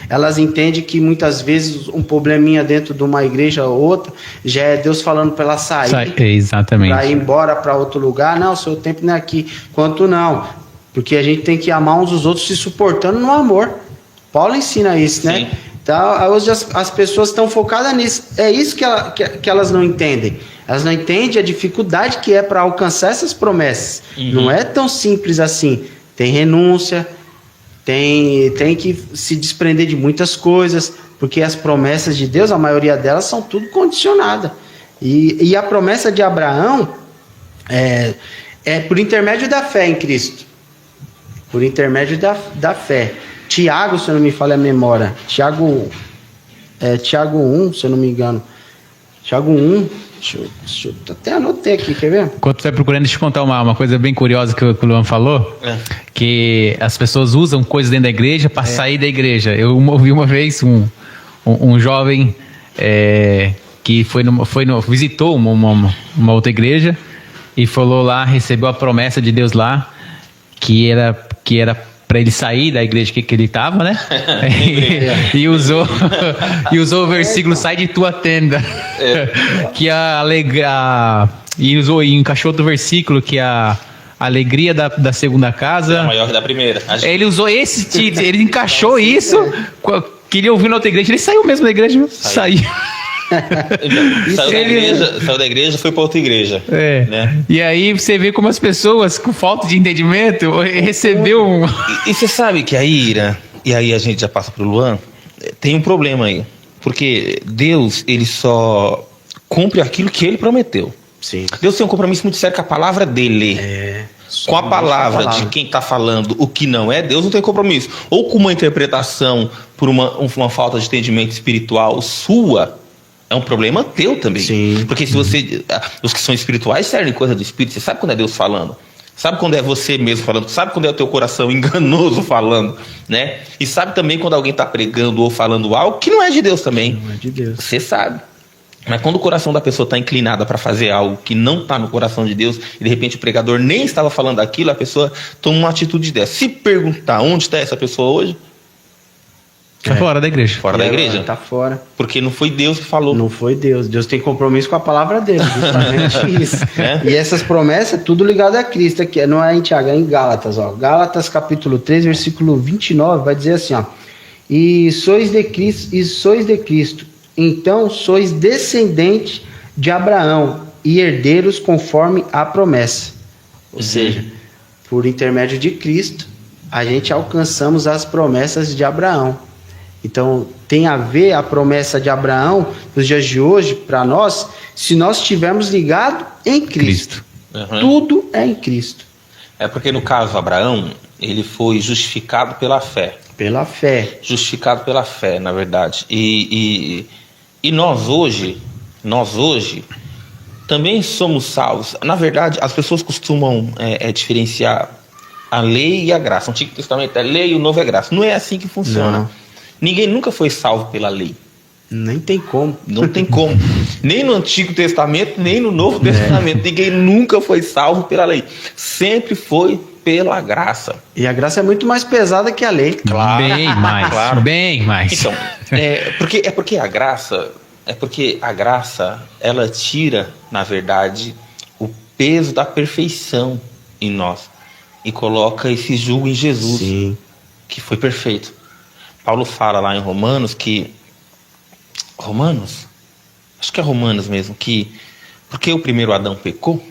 Elas entendem que muitas vezes um probleminha dentro de uma igreja ou outra já é Deus falando para ela sair, exatamente, para ir embora para outro lugar. Não, o seu tempo não é aqui. Quanto não, porque a gente tem que amar uns os outros se suportando no amor. Paulo ensina isso, né? Então, hoje as pessoas estão focadas nisso. É isso que elas não entendem. Elas não entendem a dificuldade que é para alcançar essas promessas. Não é tão simples assim. Tem renúncia, tem que se desprender de muitas coisas, porque as promessas de Deus, a maioria delas, são tudo condicionadas. E a promessa de Abraão é por intermédio da fé em Cristo. Por intermédio da fé. Tiago, se eu não me falha a memória, Tiago 1, se eu não me engano. Tiago 1, deixa eu até anotei aqui, quer ver? Enquanto você vai procurando, deixa eu contar uma coisa bem curiosa que o Luan falou, que as pessoas usam coisas dentro da igreja para sair da igreja. Eu ouvi uma vez um jovem que visitou uma outra igreja e falou lá, recebeu a promessa de Deus lá, que era para ele sair da igreja que ele estava, né? e usou o versículo sai de tua tenda, e encaixou outro versículo que a alegria da segunda casa é maior que da primeira. Ele usou esse título, ele encaixou isso, queria ouvir na outra igreja, ele saiu mesmo da igreja, saiu. Saiu da igreja, foi para outra igreja. Né? E aí você vê como as pessoas, com falta de entendimento, recebeu um... E você sabe que aí, Ira, e aí a gente já passa pro Luan, tem um problema aí. Porque Deus, ele só cumpre aquilo que ele prometeu. Sim. Deus tem um compromisso muito sério com a palavra dele. Com a palavra de quem está falando o que não é, Deus não tem compromisso. Ou com uma interpretação por uma falta de entendimento espiritual sua, é um problema teu também. Sim. Porque se você... Os que são espirituais servem coisa do Espírito. Você sabe quando é Deus falando. Sabe quando é você mesmo falando. Sabe quando é o teu coração enganoso falando. Né? E sabe também quando alguém está pregando ou falando algo que não é de Deus também. Não é de Deus. Você sabe. Mas quando o coração da pessoa está inclinado para fazer algo que não está no coração de Deus, e de repente o pregador nem estava falando aquilo, a pessoa toma uma atitude dessa. Se perguntar onde está essa pessoa hoje... Tá fora da igreja. Fora da igreja. Tá fora. Porque não foi Deus que falou. Não foi Deus. Deus tem compromisso com a palavra dele, justamente isso. E essas promessas, tudo ligado a Cristo aqui. Não é em Tiago, é em Gálatas. Ó. Gálatas capítulo 3, versículo 29, vai dizer assim, ó. E sois de Cristo, então sois descendentes de Abraão e herdeiros conforme a promessa. Ou seja, por intermédio de Cristo, a gente alcançamos as promessas de Abraão. Então, tem a ver a promessa de Abraão nos dias de hoje, para nós, se nós estivermos ligados em Cristo. Tudo é em Cristo. É porque no caso Abraão, ele foi justificado pela fé. Pela fé. Justificado pela fé, na verdade. E nós hoje também somos salvos. Na verdade, as pessoas costumam diferenciar a lei e a graça. O Antigo Testamento é lei e o Novo é graça. Não é assim que funciona. Não. Ninguém nunca foi salvo pela lei. Nem tem como. Não tem como. Nem no Antigo Testamento, nem no Novo Testamento. Ninguém nunca foi salvo pela lei. Sempre foi pela graça. E a graça é muito mais pesada que a lei. Claro. Bem mais. Claro. Bem mais. Então, porque a graça, ela tira, na verdade, o peso da perfeição em nós e coloca esse jugo em Jesus. Sim. Que foi perfeito. Paulo fala lá em Romanos que... Acho que é Romanos mesmo, que porque o primeiro Adão pecou,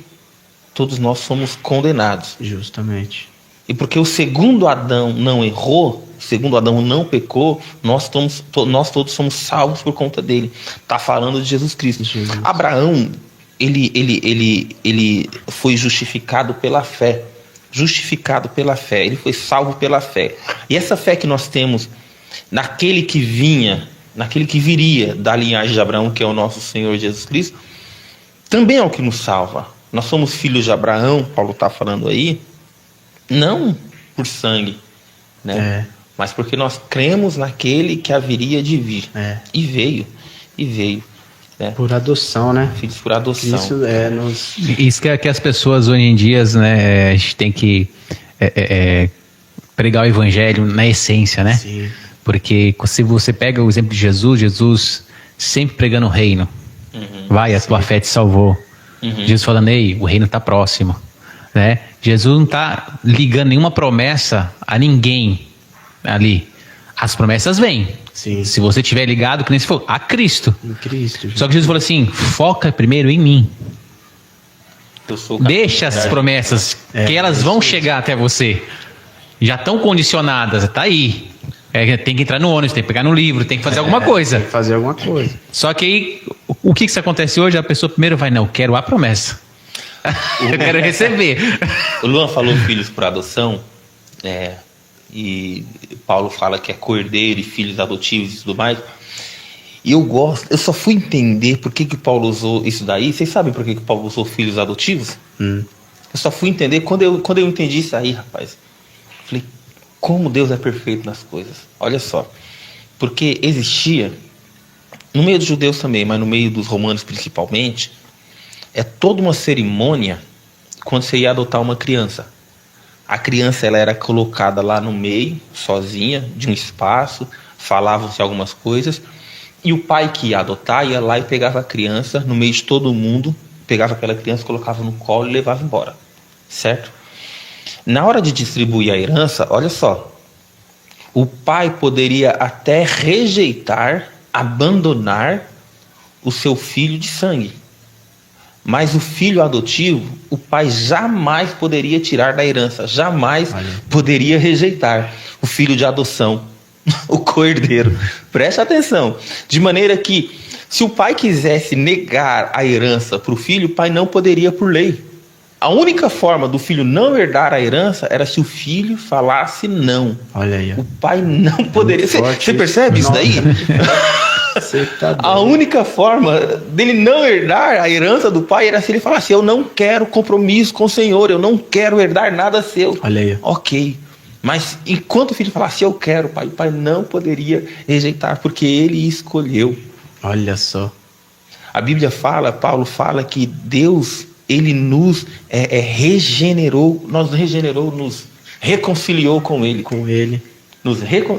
todos nós somos condenados. Justamente. E porque o segundo Adão não errou, o segundo Adão não pecou, nós todos somos salvos por conta dele. Está falando de Jesus Cristo. Jesus. Abraão, ele foi justificado pela fé. Justificado pela fé. Ele foi salvo pela fé. E essa fé que nós temos naquele que viria da linhagem de Abraão, que é o nosso Senhor Jesus Cristo, também é o que nos salva. Nós somos filhos de Abraão, Paulo está falando aí, não por sangue, né? Mas porque nós cremos naquele que haveria de vir. E veio. Né? Por adoção, né? Filhos por adoção. Isso que as pessoas hoje em dia, né, a gente tem que pregar o evangelho na essência, né? Sim. Porque se você pega o exemplo de Jesus sempre pregando o reino. Vai, a tua fé te salvou. Jesus falando, ei, o reino está próximo. Né? Jesus não está ligando nenhuma promessa a ninguém ali. As promessas vêm. Sim. Se você estiver ligado, que nem você falou, a Cristo. Em Cristo. Só que Jesus falou assim, foca primeiro em mim. Eu sou o Deixa essas promessas, que elas vão chegar até você. Já estão condicionadas, tá aí. Tem que entrar no ônibus, tem que pegar no livro, tem que fazer alguma coisa. Tem que fazer alguma coisa. Só que aí, o que isso acontece hoje? A pessoa primeiro vai, não, eu quero a promessa. Eu quero receber. O Luan falou filhos por adoção, e Paulo fala que é cordeiro e filhos adotivos e tudo mais. E eu só fui entender por que Paulo usou isso daí. Vocês sabem por que Paulo usou filhos adotivos? Eu só fui entender quando eu entendi isso aí, rapaz. Falei, como Deus é perfeito nas coisas. Olha só. Porque existia, no meio dos judeus também, mas no meio dos romanos principalmente, toda uma cerimônia quando você ia adotar uma criança. A criança ela era colocada lá no meio, sozinha, de um espaço, falavam-se algumas coisas, e o pai que ia adotar ia lá e pegava a criança, no meio de todo mundo, pegava aquela criança, colocava no colo e levava embora. Certo? Na hora de distribuir a herança, olha só, o pai poderia até rejeitar, abandonar o seu filho de sangue. Mas o filho adotivo, o pai jamais poderia tirar da herança, jamais poderia rejeitar o filho de adoção, o cordeiro. Preste atenção. De maneira que, se o pai quisesse negar a herança para o filho, o pai não poderia por lei. A única forma do filho não herdar a herança era se o filho falasse não. Olha aí. O pai não poderia. Você percebe isso daí? Você tá doido. A única forma dele não herdar a herança do pai era se ele falasse, eu não quero compromisso com o Senhor, eu não quero herdar nada seu. Olha aí. Ok. Mas enquanto o filho falasse, eu quero, pai, o pai não poderia rejeitar, porque ele escolheu. Olha só. A Bíblia fala, Paulo fala que Deus, ele nos regenerou, nos reconciliou com ele. Com ele.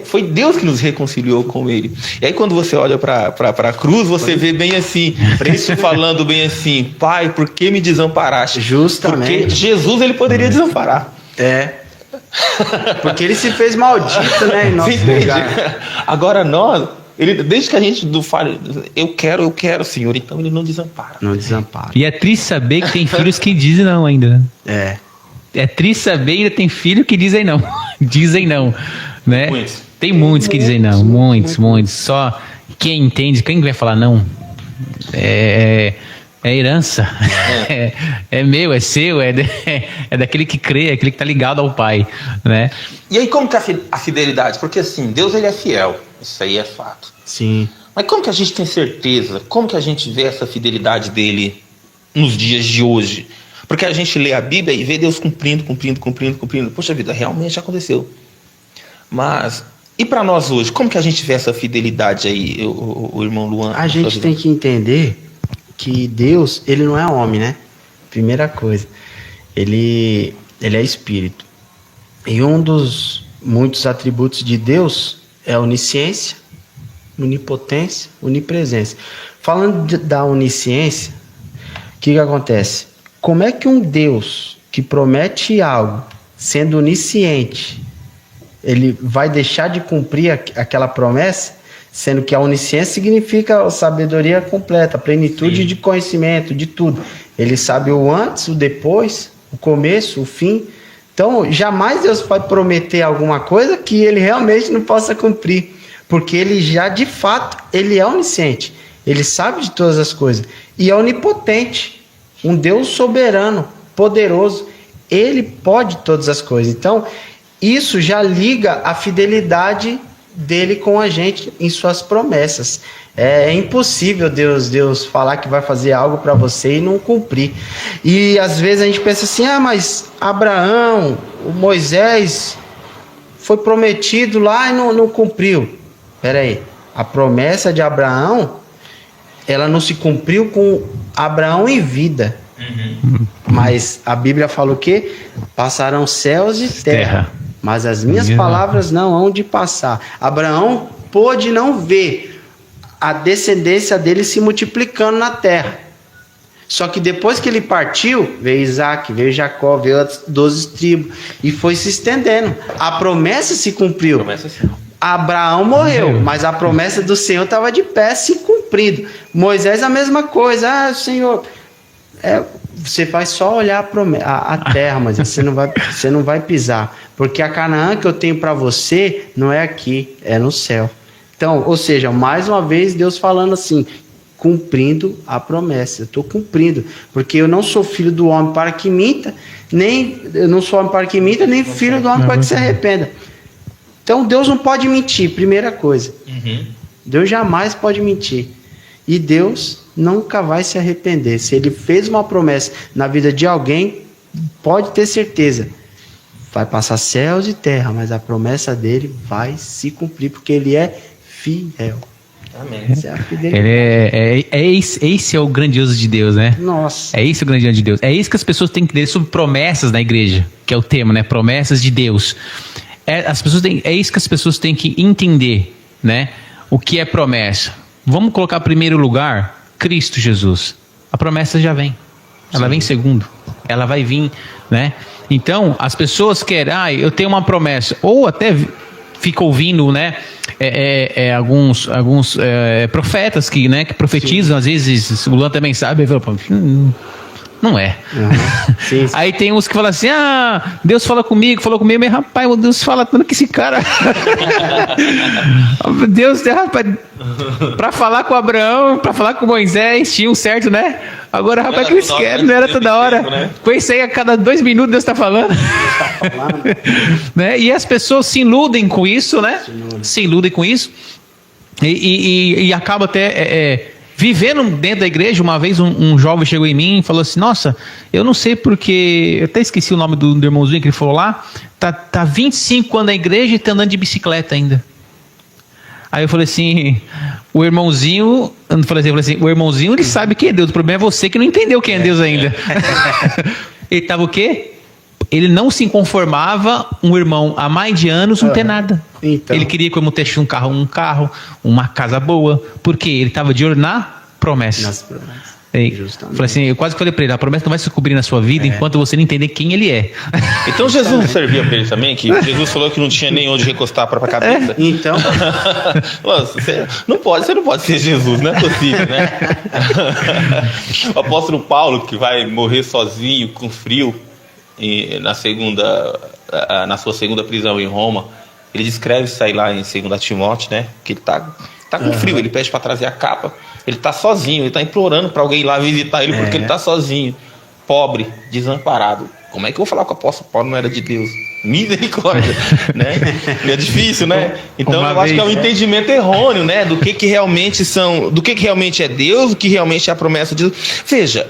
Foi Deus que nos reconciliou com ele. E aí quando você olha para a cruz, você vê bem assim, Cristo falando bem assim, Pai, por que me desamparaste? Justamente. Porque Jesus ele poderia desamparar. Porque ele se fez maldito, né? Em nosso lugar. Agora desde que a gente fale, eu quero, Senhor, então ele não desampara. Não desampara. E é triste saber que tem filhos que dizem não ainda. É triste saber que ainda tem filho que dizem não. Dizem não. Né? Tem muitos que dizem não. Muitos. Só quem entende, quem vai falar não, é herança. É meu, é seu, é daquele que crê, é aquele que está ligado ao Pai. Né? E aí como que a fidelidade? Porque assim, Deus ele é fiel. Isso aí é fato. Sim. Mas como que a gente tem certeza? Como que a gente vê essa fidelidade dele nos dias de hoje? Porque a gente lê a Bíblia e vê Deus cumprindo. Poxa vida, realmente aconteceu. Mas, e para nós hoje? Como que a gente vê essa fidelidade aí, o irmão Luan? A gente tem que entender que Deus, ele não é homem, né? Primeira coisa. Ele é espírito. E um dos muitos atributos de Deus é a onisciência, onipotência, onipresença. Falando da onisciência, o que acontece? Como é que um Deus que promete algo, sendo onisciente, ele vai deixar de cumprir aquela promessa, sendo que a onisciência significa a sabedoria completa, a plenitude de conhecimento, de tudo. Ele sabe o antes, o depois, o começo, o fim. Então, jamais Deus vai prometer alguma coisa que ele realmente não possa cumprir, porque ele já, de fato, ele é onisciente. Ele sabe de todas as coisas. E é onipotente, um Deus soberano, poderoso. Ele pode todas as coisas. Então, isso já liga a fidelidade dele com a gente em suas promessas. É impossível Deus falar que vai fazer algo para você e não cumprir. E às vezes a gente pensa assim, mas Abraão, o Moisés foi prometido lá e não cumpriu. Espera aí, a promessa de Abraão, ela não se cumpriu com Abraão em vida. Mas a Bíblia fala o quê? Passarão céus e terra. Mas as minhas palavras não hão de passar. Abraão pôde não ver a descendência dele se multiplicando na terra. Só que depois que ele partiu, veio Isaac, veio Jacó, veio as 12 tribos. E foi se estendendo. A promessa se cumpriu. Abraão morreu, mas a promessa do Senhor estava de pé, se cumprindo. Moisés, a mesma coisa. Ah, Senhor, você vai só olhar a terra, mas você não vai pisar. Porque a Canaã que eu tenho para você não é aqui, é no céu. Então, ou seja, mais uma vez Deus falando assim, cumprindo a promessa. Eu estou cumprindo, porque eu não sou filho do homem para que minta, nem filho do homem para que se arrependa. Então Deus não pode mentir, primeira coisa. Deus jamais pode mentir. E Deus nunca vai se arrepender. Se Ele fez uma promessa na vida de alguém, pode ter certeza, vai passar céus e terra, mas a promessa dele vai se cumprir, porque Ele é fiel. Amém. Esse é o grandioso de Deus, né? Nossa. É esse o grandioso de Deus. É isso que as pessoas têm que entender sobre promessas na igreja, que é o tema, né? Promessas de Deus. É isso que as pessoas têm que entender, né? O que é promessa. Vamos colocar em primeiro lugar Cristo Jesus. A promessa já vem. Ela vem segundo. Ela vai vir, né? Então, as pessoas querem, eu tenho uma promessa. Ou até fica ouvindo, né? Alguns profetas que profetizam, às vezes, o Luan também sabe, não é. Sim. Aí tem uns que falam assim, Deus falou comigo, mas rapaz, Deus fala tanto que esse cara... Deus, rapaz, pra falar com Abraão, pra falar com Moisés, tinha um certo, né? Agora, rapaz, que eles querem, não era toda hora. Né? Com isso aí, a cada 2 minutos Deus tá falando. Né? E as pessoas se iludem com isso, né? Se iludem com isso. E acaba até... vivendo dentro da igreja. Uma vez um jovem chegou em mim e falou assim, nossa, eu não sei porque, eu até esqueci o nome do irmãozinho que ele falou lá, tá 25 anos na igreja e tá andando de bicicleta ainda. Aí eu falei assim, o irmãozinho, o irmãozinho ele sabe quem é Deus, o problema é você que não entendeu quem é Deus ainda. Ele tava o quê? Ele não se conformava, um irmão há mais de anos não ter nada. Então. Ele queria como ter um carro, uma casa boa, porque ele estava de olho na promessa. Nas promessas. Falei assim, eu quase falei para ele, a promessa não vai se cobrir na sua vida enquanto você não entender quem ele é. Então Jesus servia para ele também, que Jesus falou que não tinha nem onde recostar a própria cabeça. Então. Você não pode ser Jesus, não é possível, né? O apóstolo Paulo, que vai morrer sozinho, com frio, na sua segunda prisão em Roma, ele descreve isso aí lá em 2 Timóteo, né? Que ele tá com frio, ele pede para trazer a capa, ele tá sozinho, ele tá implorando para alguém ir lá visitar ele, porque ele tá sozinho, pobre, desamparado. Como é que eu vou falar que o apóstolo Paulo não era de Deus? Misericórdia, né? É difícil, né? Então eu acho que é um entendimento errôneo, né? Do que realmente é Deus, o que realmente é a promessa de Deus. Veja,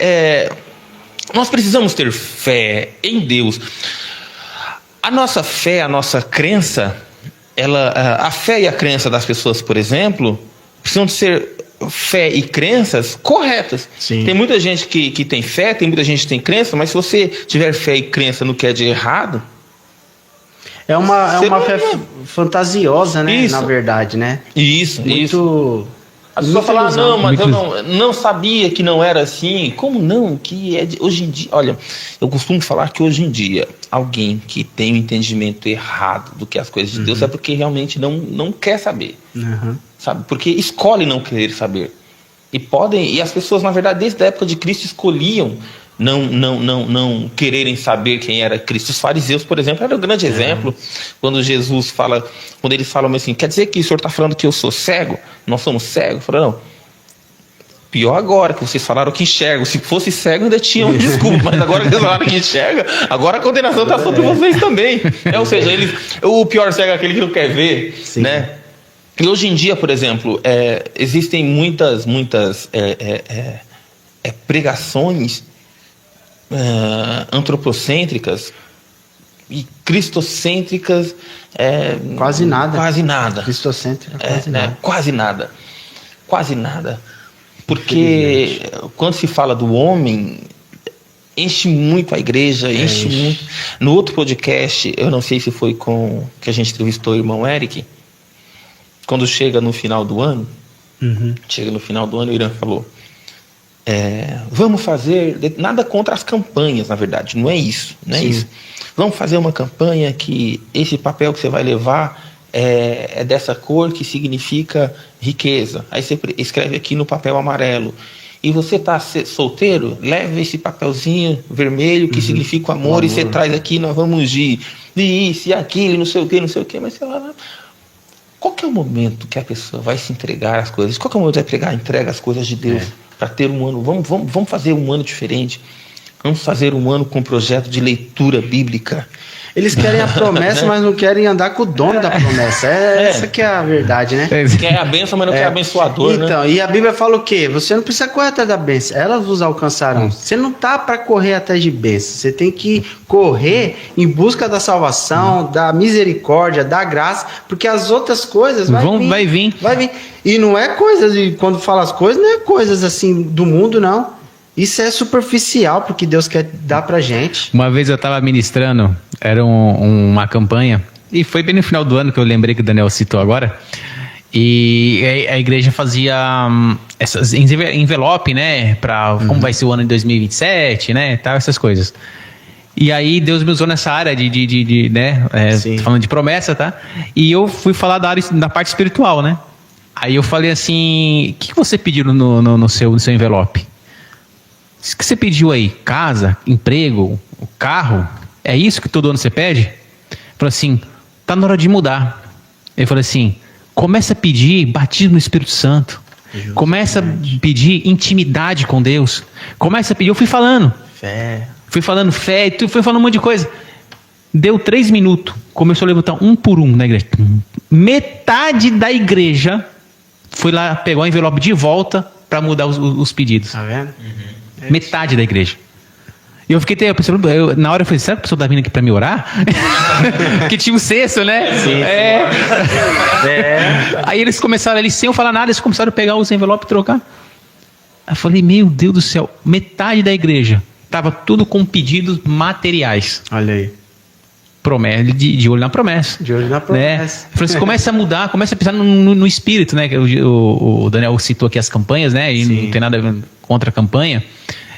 nós precisamos ter fé em Deus. A nossa fé, a nossa crença, a fé e a crença das pessoas, por exemplo, precisam de ser fé e crenças corretas. Sim. Tem muita gente que tem fé, tem muita gente que tem crença, mas se você tiver fé e crença no que é de errado... É uma fé fantasiosa, né? Isso. Na verdade, né? Isso. As pessoas Muita falam, ilusão. não, mas eu não sabia que não era assim. Como não? Que hoje em dia... Olha, eu costumo falar que hoje em dia, alguém que tem um entendimento errado do que as coisas de Deus é porque realmente não quer saber. Sabe? Porque escolhe não querer saber. E as pessoas, na verdade, desde a época de Cristo, escolhiam não quererem saber quem era Cristo. Os fariseus, por exemplo, era um grande exemplo. Quando eles falam assim, quer dizer que o senhor está falando que eu sou cego? Nós somos cegos? Falaram, não. Pior agora, que vocês falaram que enxergam. Se fosse cego, ainda tinha um desculpa. Mas agora que vocês falaram que enxerga, agora a condenação está sobre vocês também. Ou seja, o pior cego é aquele que não quer ver. Sim. Né? E hoje em dia, por exemplo, existem muitas pregações antropocêntricas e cristocêntricas. Quase nada. Cristocêntrica, quase nada. Porque quando se fala do homem, enche muito a igreja, enche muito. No outro podcast, eu não sei se foi que a gente entrevistou o irmão Eric, quando chega no final do ano, o Irã falou, vamos fazer, nada contra as campanhas, na verdade, não é isso, Vamos fazer uma campanha que esse papel que você vai levar é dessa cor que significa riqueza. Aí você escreve aqui no papel amarelo. E você está solteiro, leva esse papelzinho vermelho que significa o amor, e você traz aqui, nós vamos de isso e aquilo, não sei o que, mas sei lá. Qual que é o momento que a pessoa vai se entregar às coisas? Qual que é o momento que vai entrega as coisas de Deus para ter um ano? Vamos fazer um ano diferente. Vamos fazer um ano com um projeto de leitura bíblica. Eles querem a promessa, mas não querem andar com o dono da promessa. Essa que é a verdade, né? Quer a bênção, mas não quer abençoador, então, né? E a Bíblia fala o quê? Você não precisa correr atrás da bênção, elas vos alcançarão. Você não tá para correr atrás de bênção, você tem que correr em busca da salvação, da misericórdia, da graça, porque as outras coisas vai vir. E não é coisas, quando fala as coisas, não é coisas assim do mundo, não. Isso é superficial, porque Deus quer dar pra gente. Uma vez eu estava ministrando, era uma campanha, e foi bem no final do ano que eu lembrei que o Daniel citou agora, e a igreja fazia essas envelope, né, para como vai ser o ano de 2027, né, tal, essas coisas. E aí Deus me usou nessa área né, falando de promessa, tá? E eu fui falar da parte espiritual, né? Aí eu falei assim, o que você pediu no seu envelope? O que você pediu aí? Casa, emprego, carro? É isso que todo ano você pede? Ele falou assim, tá na hora de mudar. Ele falou assim, começa a pedir batismo no Espírito Santo. Justamente. Começa a pedir intimidade com Deus. Começa a pedir, eu fui falando. Fui falando fé, fui falando um monte de coisa. Deu 3 minutos, começou a levantar um por um na igreja. Metade da igreja foi lá, pegou o envelope de volta para mudar os pedidos. Tá vendo? Metade da igreja. E eu fiquei na hora eu falei, será que a pessoa tá vindo aqui pra me orar? Porque tinha o cesto, né? Sim. Aí eles começaram ali, sem eu falar nada, eles começaram a pegar os envelopes e trocar. Aí eu falei, meu Deus do céu, metade da igreja tava tudo com pedidos materiais. Olha aí. Promessa, de olho na promessa. De olho na promessa. Né? Você começa a mudar, começa a pensar no espírito, né? O Daniel citou aqui as campanhas, né? E não tem nada a ver contra a campanha.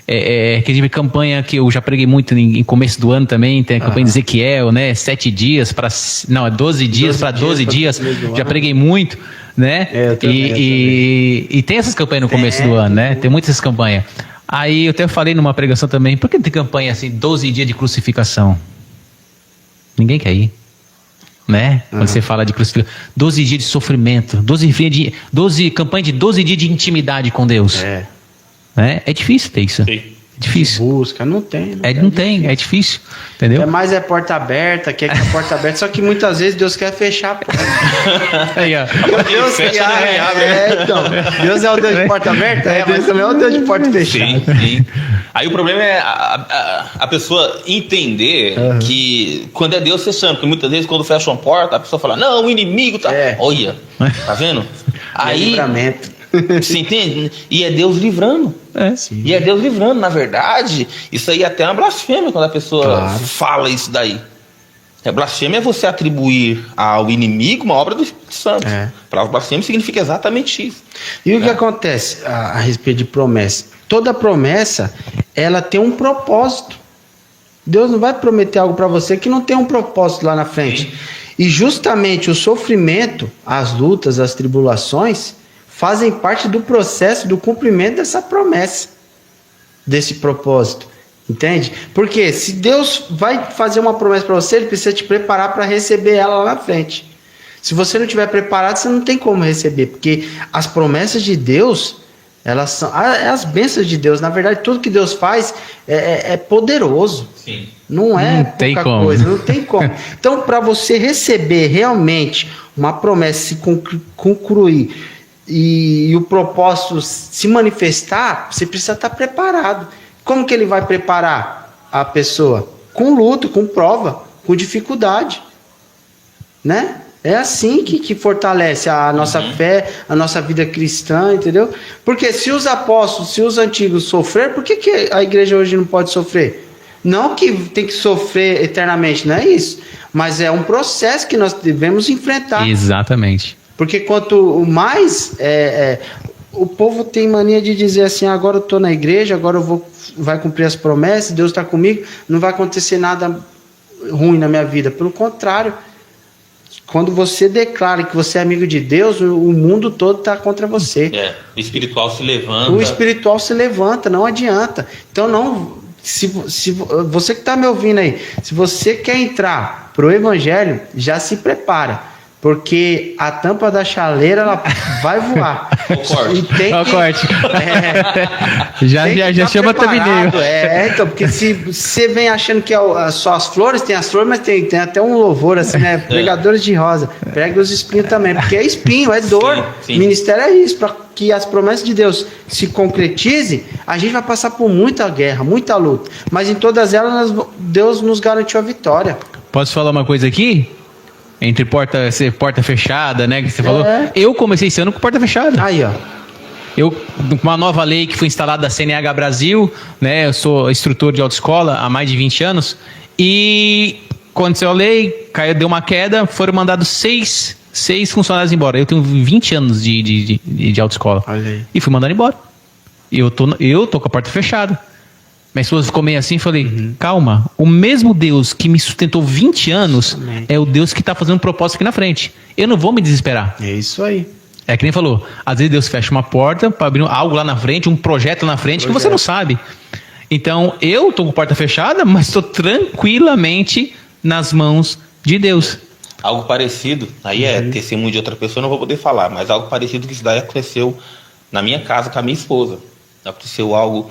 Que tipo de campanha que eu já preguei muito em começo do ano também, tem a campanha de Ezequiel, né? 7 dias para... Não, 12 dias para 12 dias. Já preguei muito, né? E tem essas campanhas no começo do ano, né? Tem muitas essas campanhas. Aí eu até falei numa pregação também, por que tem campanha assim, 12 dias de crucificação? Ninguém quer ir, né? Quando você fala de crucificação, 12 dias de sofrimento, 12 campanha de 12 dias de intimidade com Deus. Né? É difícil ter isso. Sim. É difícil. Busca, não tem. É difícil, entendeu? É porta aberta, quer que a porta aberta, só que muitas vezes Deus quer fechar a porta. Aí, ó. Deus então, Deus é o Deus de porta aberta, mas também é o Deus de porta fechada. Sim. Aí o problema é a pessoa entender que quando é Deus fechando, porque muitas vezes quando fecha uma porta, a pessoa fala, não, o inimigo tá... Olha, tá vendo? Aí... livramento. Você entende? E é Deus livrando. E é Deus livrando. Na verdade, isso aí é até uma blasfêmia quando a pessoa fala isso daí. Blasfêmia é você atribuir ao inimigo uma obra do Espírito Santo. Para blasfêmia significa exatamente isso. E o que acontece a respeito de promessa? Toda promessa, ela tem um propósito. Deus não vai prometer algo para você que não tem um propósito lá na frente. E justamente o sofrimento, as lutas, as tribulações... fazem parte do processo do cumprimento dessa promessa, desse propósito, entende? Porque se Deus vai fazer uma promessa para você, Ele precisa te preparar para receber ela lá na frente. Se você não estiver preparado, você não tem como receber, porque as promessas de Deus, elas são as bênçãos de Deus. Na verdade, tudo que Deus faz é poderoso. Sim. Não é pouca coisa, não tem como. Então, para você receber realmente uma promessa se concluir, e o propósito se manifestar, você precisa estar preparado. Como que ele vai preparar a pessoa? Com luta, com prova, com dificuldade, né? É assim que fortalece a nossa fé, a nossa vida cristã, entendeu? Porque se os apóstolos, se os antigos sofreram, por que a igreja hoje não pode sofrer? Não que tem que sofrer eternamente, não é isso. Mas é um processo que nós devemos enfrentar. Exatamente. Porque quanto mais o povo tem mania de dizer assim, agora eu estou na igreja, agora vai cumprir as promessas, Deus está comigo, não vai acontecer nada ruim na minha vida. Pelo contrário, Quando você declara que você é amigo de Deus, o mundo todo está contra você. O espiritual se levanta. O espiritual se levanta, não adianta. Então, não. Se você que está me ouvindo aí, se você quer entrar pro Evangelho, já se prepara. Porque a tampa da chaleira ela vai voar. O corte. E tem Ó, que, corte. Já tá chama thumbnail. Então, porque se você vem achando que é só as flores, tem as flores, mas tem até um louvor assim, né? Pregadores de rosa. Prega os espinhos também, porque é espinho, é dor. Sim. Ministério é isso, para que as promessas de Deus se concretizem, a gente vai passar por muita guerra, muita luta. Mas em todas elas, Deus nos garantiu a vitória. Posso falar uma coisa aqui? Entre porta fechada, né? Que você falou. Eu comecei esse ano com porta fechada. Aí, ó. Uma nova lei que foi instalada da CNH Brasil, né? Eu sou instrutor de autoescola há mais de 20 anos. E aconteceu a lei, deu uma queda, foram mandados seis funcionários embora. Eu tenho 20 anos de autoescola. Olha aí. E fui mandado embora. E eu tô com a porta fechada. Minha esposa ficou meio assim e falei, calma, o mesmo Deus que me sustentou 20 anos é o Deus que está fazendo um propósito aqui na frente. Eu não vou me desesperar. É isso aí. É que nem falou, às vezes Deus fecha uma porta para abrir algo lá na frente, um projeto lá na frente que você não sabe. Então, eu tô com a porta fechada, mas estou tranquilamente nas mãos de Deus. Algo parecido, aí é testemunho de outra pessoa, não vou poder falar, mas algo parecido que isso daí aconteceu na minha casa com a minha esposa. Aconteceu algo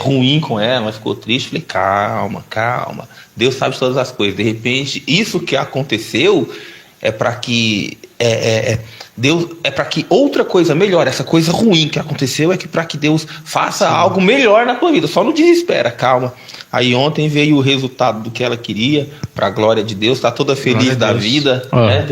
ruim com ela, ela ficou triste. Falei, calma. Deus sabe todas as coisas. De repente, isso que aconteceu é para que Deus para que outra coisa melhor, essa coisa ruim que aconteceu é que para que Deus faça algo melhor na tua vida. Só não desespera, calma. Aí ontem veio o resultado do que ela queria, para a glória de Deus, está toda feliz da vida, né?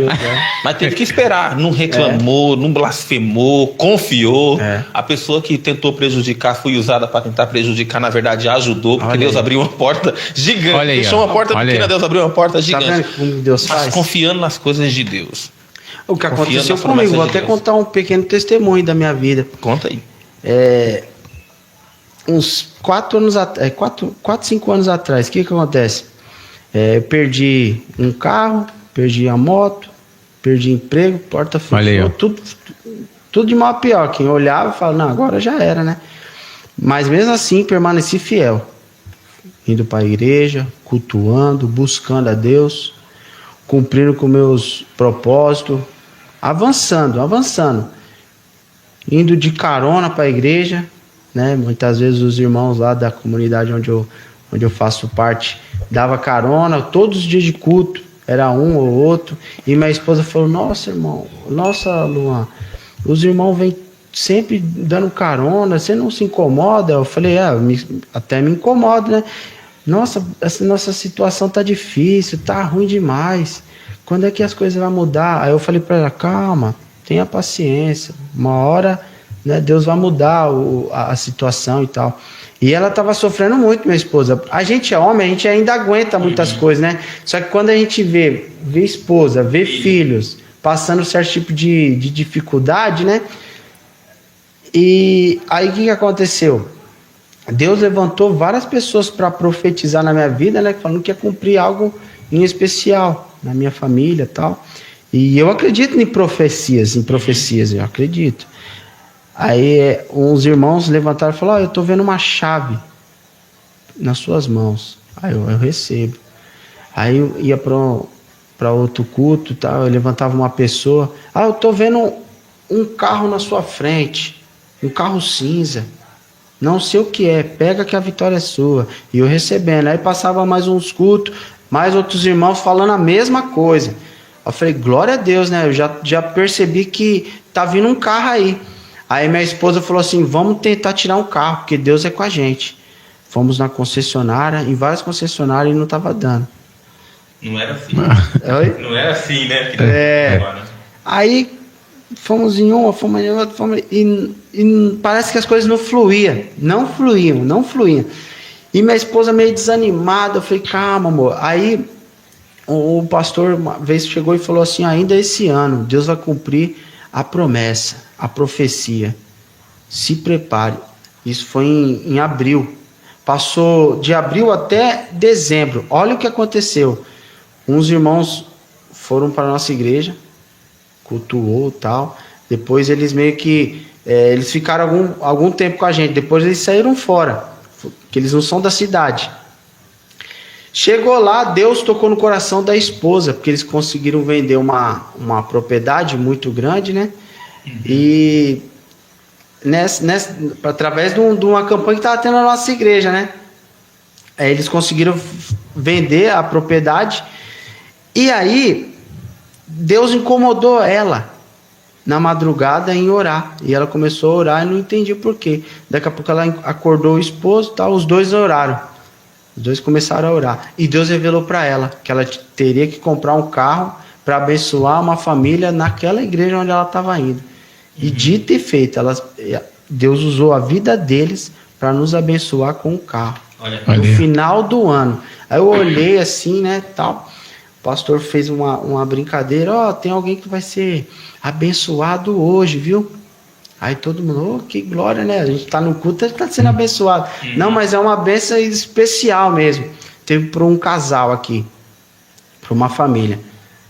Mas teve que esperar, não reclamou, não blasfemou, confiou. A pessoa que tentou prejudicar foi usada para tentar prejudicar, na verdade ajudou, porque Deus abriu uma porta gigante. Olha aí, deixou uma porta pequena, Deus abriu uma porta gigante. Tá vendo como Deus faz? Mas confiando nas coisas de Deus. O que aconteceu comigo, vou até contar um pequeno testemunho da minha vida. Conta aí. Uns 4 anos atrás, 5 anos atrás, o que acontece? Eu perdi um carro, perdi a moto, perdi emprego, porta fechou, tudo de mal a pior. Quem olhava e falava, não, agora já era, né? Mas mesmo assim, permaneci fiel. Indo para a igreja, cultuando, buscando a Deus, cumprindo com meus propósitos, avançando. Indo de carona para a igreja, né? Muitas vezes os irmãos lá da comunidade onde eu faço parte dava carona, todos os dias de culto, era um ou outro, e minha esposa falou, nossa Luan, os irmãos vêm sempre dando carona, você não se incomoda? Eu falei, até me incomoda, né? Nossa, essa nossa situação tá difícil, tá ruim demais, quando é que as coisas vão mudar? Aí eu falei para ela, calma, tenha paciência, uma hora, né, Deus vai mudar a situação e tal. E ela estava sofrendo muito, minha esposa. A gente é homem, a gente ainda aguenta muitas coisas, né? Só que quando a gente vê esposa, vê filhos passando certo tipo de dificuldade, né? E aí o que aconteceu? Deus levantou várias pessoas para profetizar na minha vida, né? Falando que ia cumprir algo em especial na minha família e tal. E eu acredito em profecias, eu acredito. Aí uns irmãos levantaram e falaram, eu estou vendo uma chave nas suas mãos. Aí eu recebo. Aí eu ia para outro culto, tá? Eu levantava uma pessoa, eu estou vendo um carro na sua frente, um carro cinza. Não sei o que é, pega que a vitória é sua. E eu recebendo. Aí passava mais uns cultos, mais outros irmãos falando a mesma coisa. Eu falei, glória a Deus, né? Eu já percebi que tá vindo um carro aí. Aí minha esposa falou assim, vamos tentar tirar um carro, porque Deus é com a gente. Fomos na concessionária, em várias concessionárias e não estava dando. Não era assim. Não era assim, né? Aí fomos em uma, fomos em outra, e parece que as coisas não fluíam. Não fluíam. E minha esposa meio desanimada, eu falei, calma, amor. Aí o pastor uma vez chegou e falou assim, ainda esse ano, Deus vai cumprir a promessa, a profecia. Se prepare. Isso foi em abril. Passou de abril até dezembro. Olha o que aconteceu. Uns irmãos foram para nossa igreja, cultuou e tal. Depois eles meio que eles ficaram algum tempo com a gente. Depois eles saíram fora, porque eles não são da cidade. Chegou lá, Deus tocou no coração da esposa, porque eles conseguiram vender uma propriedade muito grande, né? E através de uma campanha que estava tendo na nossa igreja, né? Aí eles conseguiram vender a propriedade. E aí Deus incomodou ela na madrugada em orar. E ela começou a orar e não entendia por quê. Daqui a pouco ela acordou o esposo e tal, os dois oraram. Os dois começaram a orar. E Deus revelou para ela que ela teria que comprar um carro para abençoar uma família naquela igreja onde ela estava indo. E dito e feito, Deus usou a vida deles para nos abençoar com um carro. No final do ano. Aí eu olhei assim, né, tal. O pastor fez uma brincadeira. Tem alguém que vai ser abençoado hoje, viu? Aí todo mundo, que glória, né? A gente tá no culto, a gente tá sendo abençoado. Não, mas é uma bênção especial mesmo. Teve para um casal aqui, para uma família.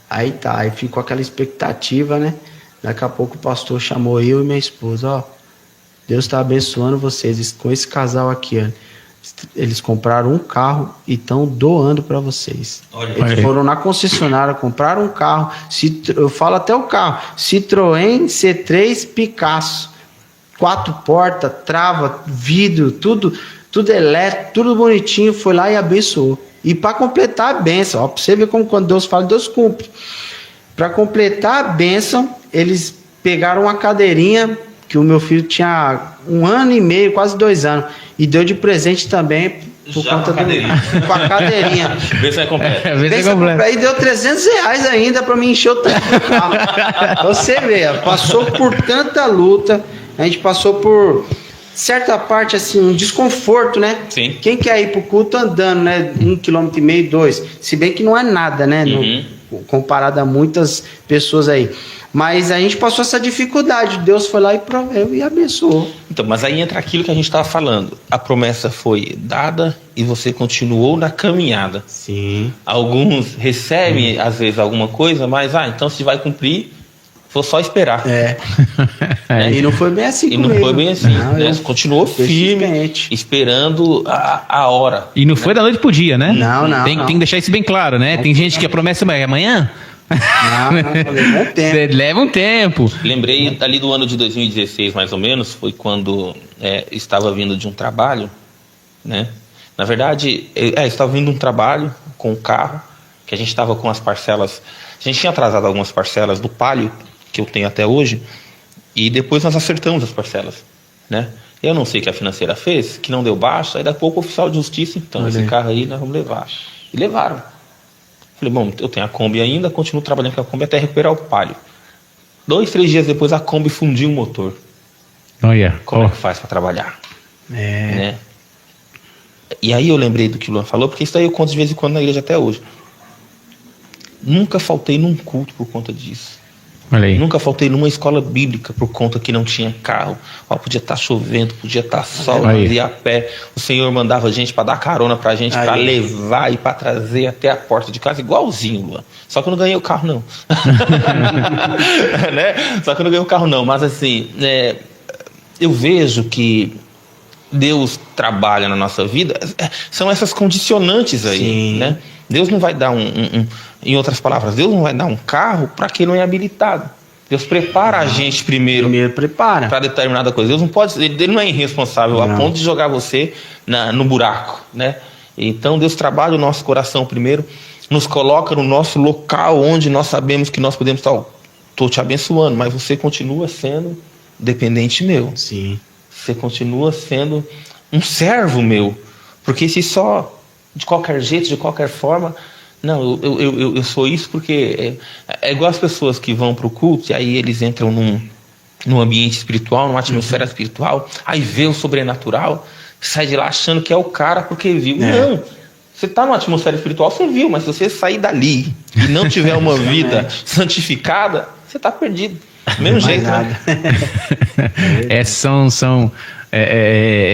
Aí ficou aquela expectativa, né? Daqui a pouco o pastor chamou eu e minha esposa, Deus está abençoando vocês com esse casal aqui, eles compraram um carro e estão doando para vocês. Eles foram na concessionária, compraram um carro, eu falo até o carro, Citroën C3 Picasso, 4 portas, trava, vidro, tudo elétrico, tudo bonitinho, foi lá e abençoou. E para completar a bênção, para você ver como quando Deus fala, Deus cumpre. Para completar a bênção, eles pegaram uma cadeirinha que o meu filho tinha 1 ano e meio, quase 2 anos, e deu de presente também por já conta com a cadeirinha. Vê se é completo. Aí deu R$300 ainda para me encher o tanque do carro. Você vê, passou por tanta luta, a gente passou por certa parte assim, um desconforto, né? Sim. Quem quer ir pro culto andando, né? 1,5 km, 2, se bem que não é nada, né? Comparado a muitas pessoas aí. Mas a gente passou essa dificuldade. Deus foi lá e proveu e abençoou. Então, mas aí entra aquilo que a gente estava falando. A promessa foi dada e você continuou na caminhada. Sim. Alguns recebem, às vezes, alguma coisa, mas, então se vai cumprir, vou só esperar. E não foi bem assim comigo. E não foi bem assim. Né? Continuou firme, esperando a hora. E não foi da noite pro dia, né? Não. Tem que deixar isso bem claro, né? Tem gente que a promessa é amanhã. Não, levou um tempo. Leva um tempo. Lembrei ali do ano de 2016, mais ou menos, foi quando estava vindo de um trabalho, né? Na verdade, estava vindo de um trabalho com o carro, que a gente estava com as parcelas. A gente tinha atrasado algumas parcelas do Palio, que eu tenho até hoje, e depois nós acertamos as parcelas, né? Eu não sei o que a financeira fez, que não deu baixa, aí daqui a pouco o oficial de justiça, então, esse carro aí nós vamos levar. E levaram. Falei, bom, eu tenho a Kombi ainda, continuo trabalhando com a Kombi até recuperar o Palio. 2, 3 dias depois a Kombi fundiu o motor. Como é que faz para trabalhar? Né? E aí eu lembrei do que o Luan falou, porque isso aí eu conto de vez em quando na igreja até hoje. Nunca faltei num culto por conta disso. Olha aí. Nunca faltei numa escola bíblica por conta que não tinha carro. Podia estar chovendo, podia estar sol, ia a pé. O Senhor mandava gente para dar carona pra gente, para levar e para trazer até a porta de casa, igualzinho, Luan. Só que eu não ganhei o carro, não. Né? Só que eu não ganhei o carro, não. Mas assim, eu vejo que Deus trabalha na nossa vida, são essas condicionantes aí, né? Deus não vai dar em outras palavras, Deus não vai dar um carro para quem não é habilitado. Deus prepara a gente primeiro para determinada coisa. Deus não pode, ele não é irresponsável a ponto de jogar você no buraco, né? Então Deus trabalha o nosso coração primeiro, nos coloca no nosso local onde nós sabemos que nós podemos estar. Estou te abençoando, mas você continua sendo dependente meu. Sim. Você continua sendo um servo meu, porque se só de qualquer jeito, de qualquer forma, não, eu sou isso porque é igual as pessoas que vão para o culto e aí eles entram num ambiente espiritual, numa atmosfera espiritual, aí vê o sobrenatural, sai de lá achando que é o cara porque viu. Não, você está numa atmosfera espiritual, você viu, mas se você sair dali e não tiver uma vida santificada, você está perdido. Do mesmo jeito, né?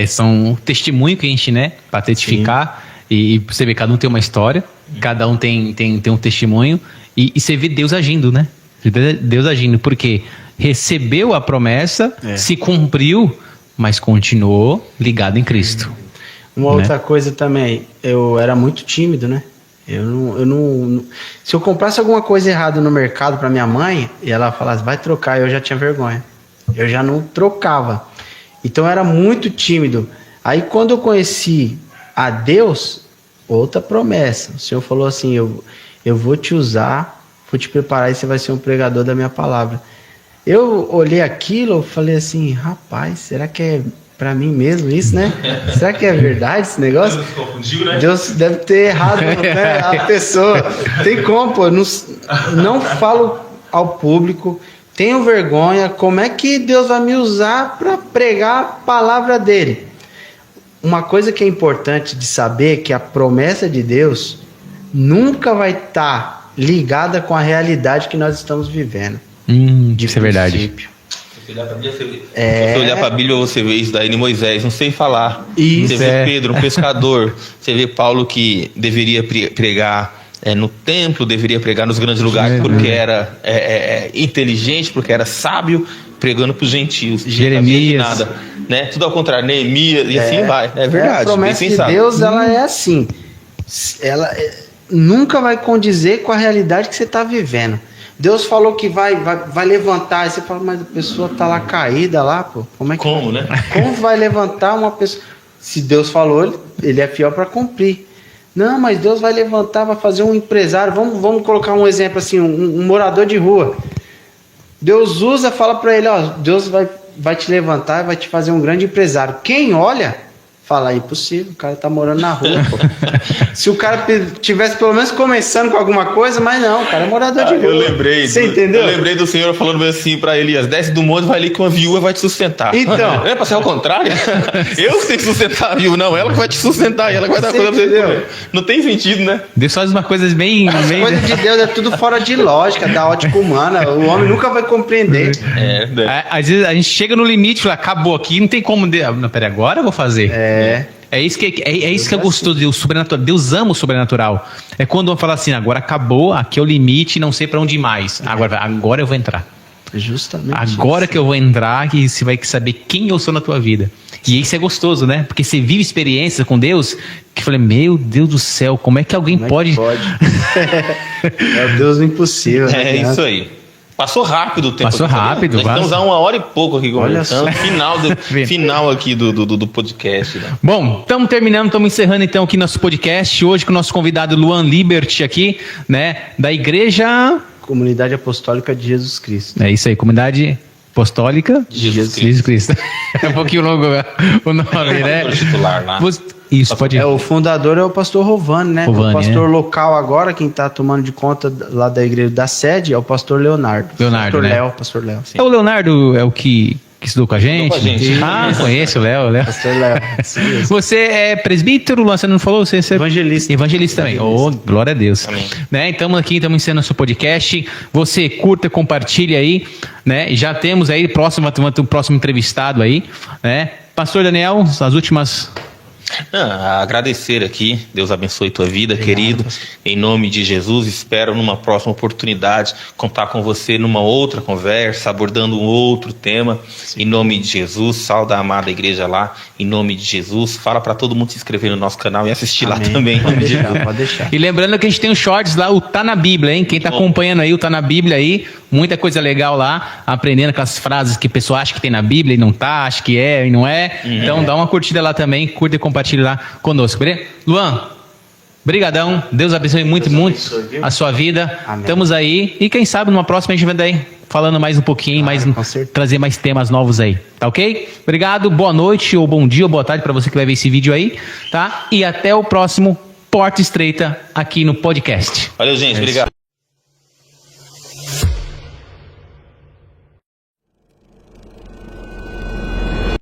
São testemunho que a gente, né, para testificar. E você vê, cada um tem uma história, Cada um tem um testemunho. E você vê Deus agindo, né? Você vê Deus agindo, porque recebeu a promessa, se cumpriu, mas continuou ligado em Cristo. Uma outra coisa também, eu era muito tímido, né? Eu não, se eu comprasse alguma coisa errada no mercado para minha mãe, e ela falasse, vai trocar, eu já tinha vergonha. Eu já não trocava. Então eu era muito tímido. Aí quando eu conheci a Deus, outra promessa. O Senhor falou assim, eu vou te usar, vou te preparar e você vai ser um pregador da minha palavra. Eu olhei aquilo, falei assim, rapaz, será que é para mim mesmo isso, né? Será que é verdade esse negócio? Deus confundiu, né? Deus deve ter errado, né? A pessoa. Tem como, pô. Não falo ao público, tenho vergonha. Como é que Deus vai me usar para pregar a palavra dele? Uma coisa que é importante de saber é que a promessa de Deus nunca vai estar ligada com a realidade que nós estamos vivendo. Isso é verdade. Se você olhar para a Bíblia, você vê isso daí em Moisés, não sei falar. Isso, você vê Pedro, um pescador. Você vê Paulo que deveria pregar no templo, deveria pregar nos grandes lugares porque era inteligente, porque era sábio, pregando para os gentios. Jeremias. Nada, né? Tudo ao contrário, Neemias e assim vai. É verdade. A promessa de Deus, ela é assim. Ela nunca vai condizer com a realidade que você está vivendo. Deus falou que vai levantar. Aí você fala, mas a pessoa tá lá caída lá, pô. Como, né? Como vai levantar uma pessoa? Se Deus falou, ele é fiel para cumprir. Não, mas Deus vai levantar, vai fazer um empresário. Vamos colocar um exemplo assim, um morador de rua. Deus usa, fala para ele, ó, Deus vai te levantar e vai te fazer um grande empresário. Quem olha, fala, é impossível, o cara tá morando na rua, pô. Se o cara tivesse pelo menos começando com alguma coisa, mas não, o cara é morador de rua. Você entendeu? Eu lembrei do Senhor falando assim pra Elias, desce do monte, vai ali que uma viúva vai te sustentar. Então. Não é pra ser ao contrário? Eu que tenho que sustentar a viúva, não, ela que vai te sustentar e ela que vai dar coisa pra você comer. Não tem sentido, né? Deus faz umas coisas bem... As coisas de Deus é tudo fora de lógica, da ótica humana. O homem nunca vai compreender. Às vezes a gente chega no limite e fala, acabou aqui, não tem como... Não, peraí, agora eu vou fazer. É isso que é gostoso de Deus, sobrenatural. Deus ama o sobrenatural. É quando eu falo assim, agora acabou, aqui é o limite, não sei pra onde ir mais. Agora eu vou entrar. Justamente. Agora que eu vou entrar, que você vai saber quem eu sou na tua vida. E isso é gostoso, né? Porque você vive experiências com Deus que eu falei, meu Deus do céu, como é que alguém pode... É o Deus do impossível. É isso aí. Passou rápido o tempo. Passou aqui, rápido. Nós estamos há 1h e pouco aqui conversando. Olha Final aqui do podcast. Né? Bom, estamos terminando, estamos encerrando então aqui nosso podcast. Hoje com o nosso convidado Luan Liberty aqui, né? Da Igreja... Comunidade Apostólica de Jesus Cristo. É isso aí, Comunidade Apostólica de Jesus Cristo. É um pouquinho longo o nome, né? O titular lá. Isso, pode ir. O fundador é o pastor Rovani, né? Rovani, o pastor local agora, quem está tomando de conta lá da igreja da sede, é o pastor Leonardo. Pastor Léo. É o Leonardo, é o que estudou com a gente? Conheço o Léo. Pastor Léo. Você é presbítero, você não falou? Você é evangelista também. Oh, glória a Deus. Amém. Né? Estamos aqui, estamos ensinando o seu podcast. Você curta, compartilha aí, né? Já temos aí o próximo entrevistado aí, né? Pastor Daniel, as últimas... Agradecer aqui, Deus abençoe tua vida, querido, em nome de Jesus. Espero numa próxima oportunidade contar com você numa outra conversa, abordando um outro tema. Em nome de Jesus, salve a amada igreja lá, em nome de Jesus. Fala para todo mundo se inscrever no nosso canal e assistir lá também. Pode deixar. E lembrando que a gente tem os shorts lá, o Tá na Bíblia, hein? Quem tá acompanhando aí o Tá na Bíblia aí, muita coisa legal lá, aprendendo aquelas frases que a pessoa acha que tem na Bíblia e não tá, acha que é e não é. Então dá uma curtida lá também, curta e compartilha lá conosco, beleza? Luan, brigadão, Deus abençoe muito a sua vida. Amém. Estamos aí e quem sabe numa próxima a gente vai daí falando mais um pouquinho, trazer mais temas novos aí, tá ok? Obrigado, boa noite ou bom dia ou boa tarde para você que vai ver esse vídeo aí, tá? E até o próximo Porta Estreita aqui no podcast. Valeu, gente, obrigado.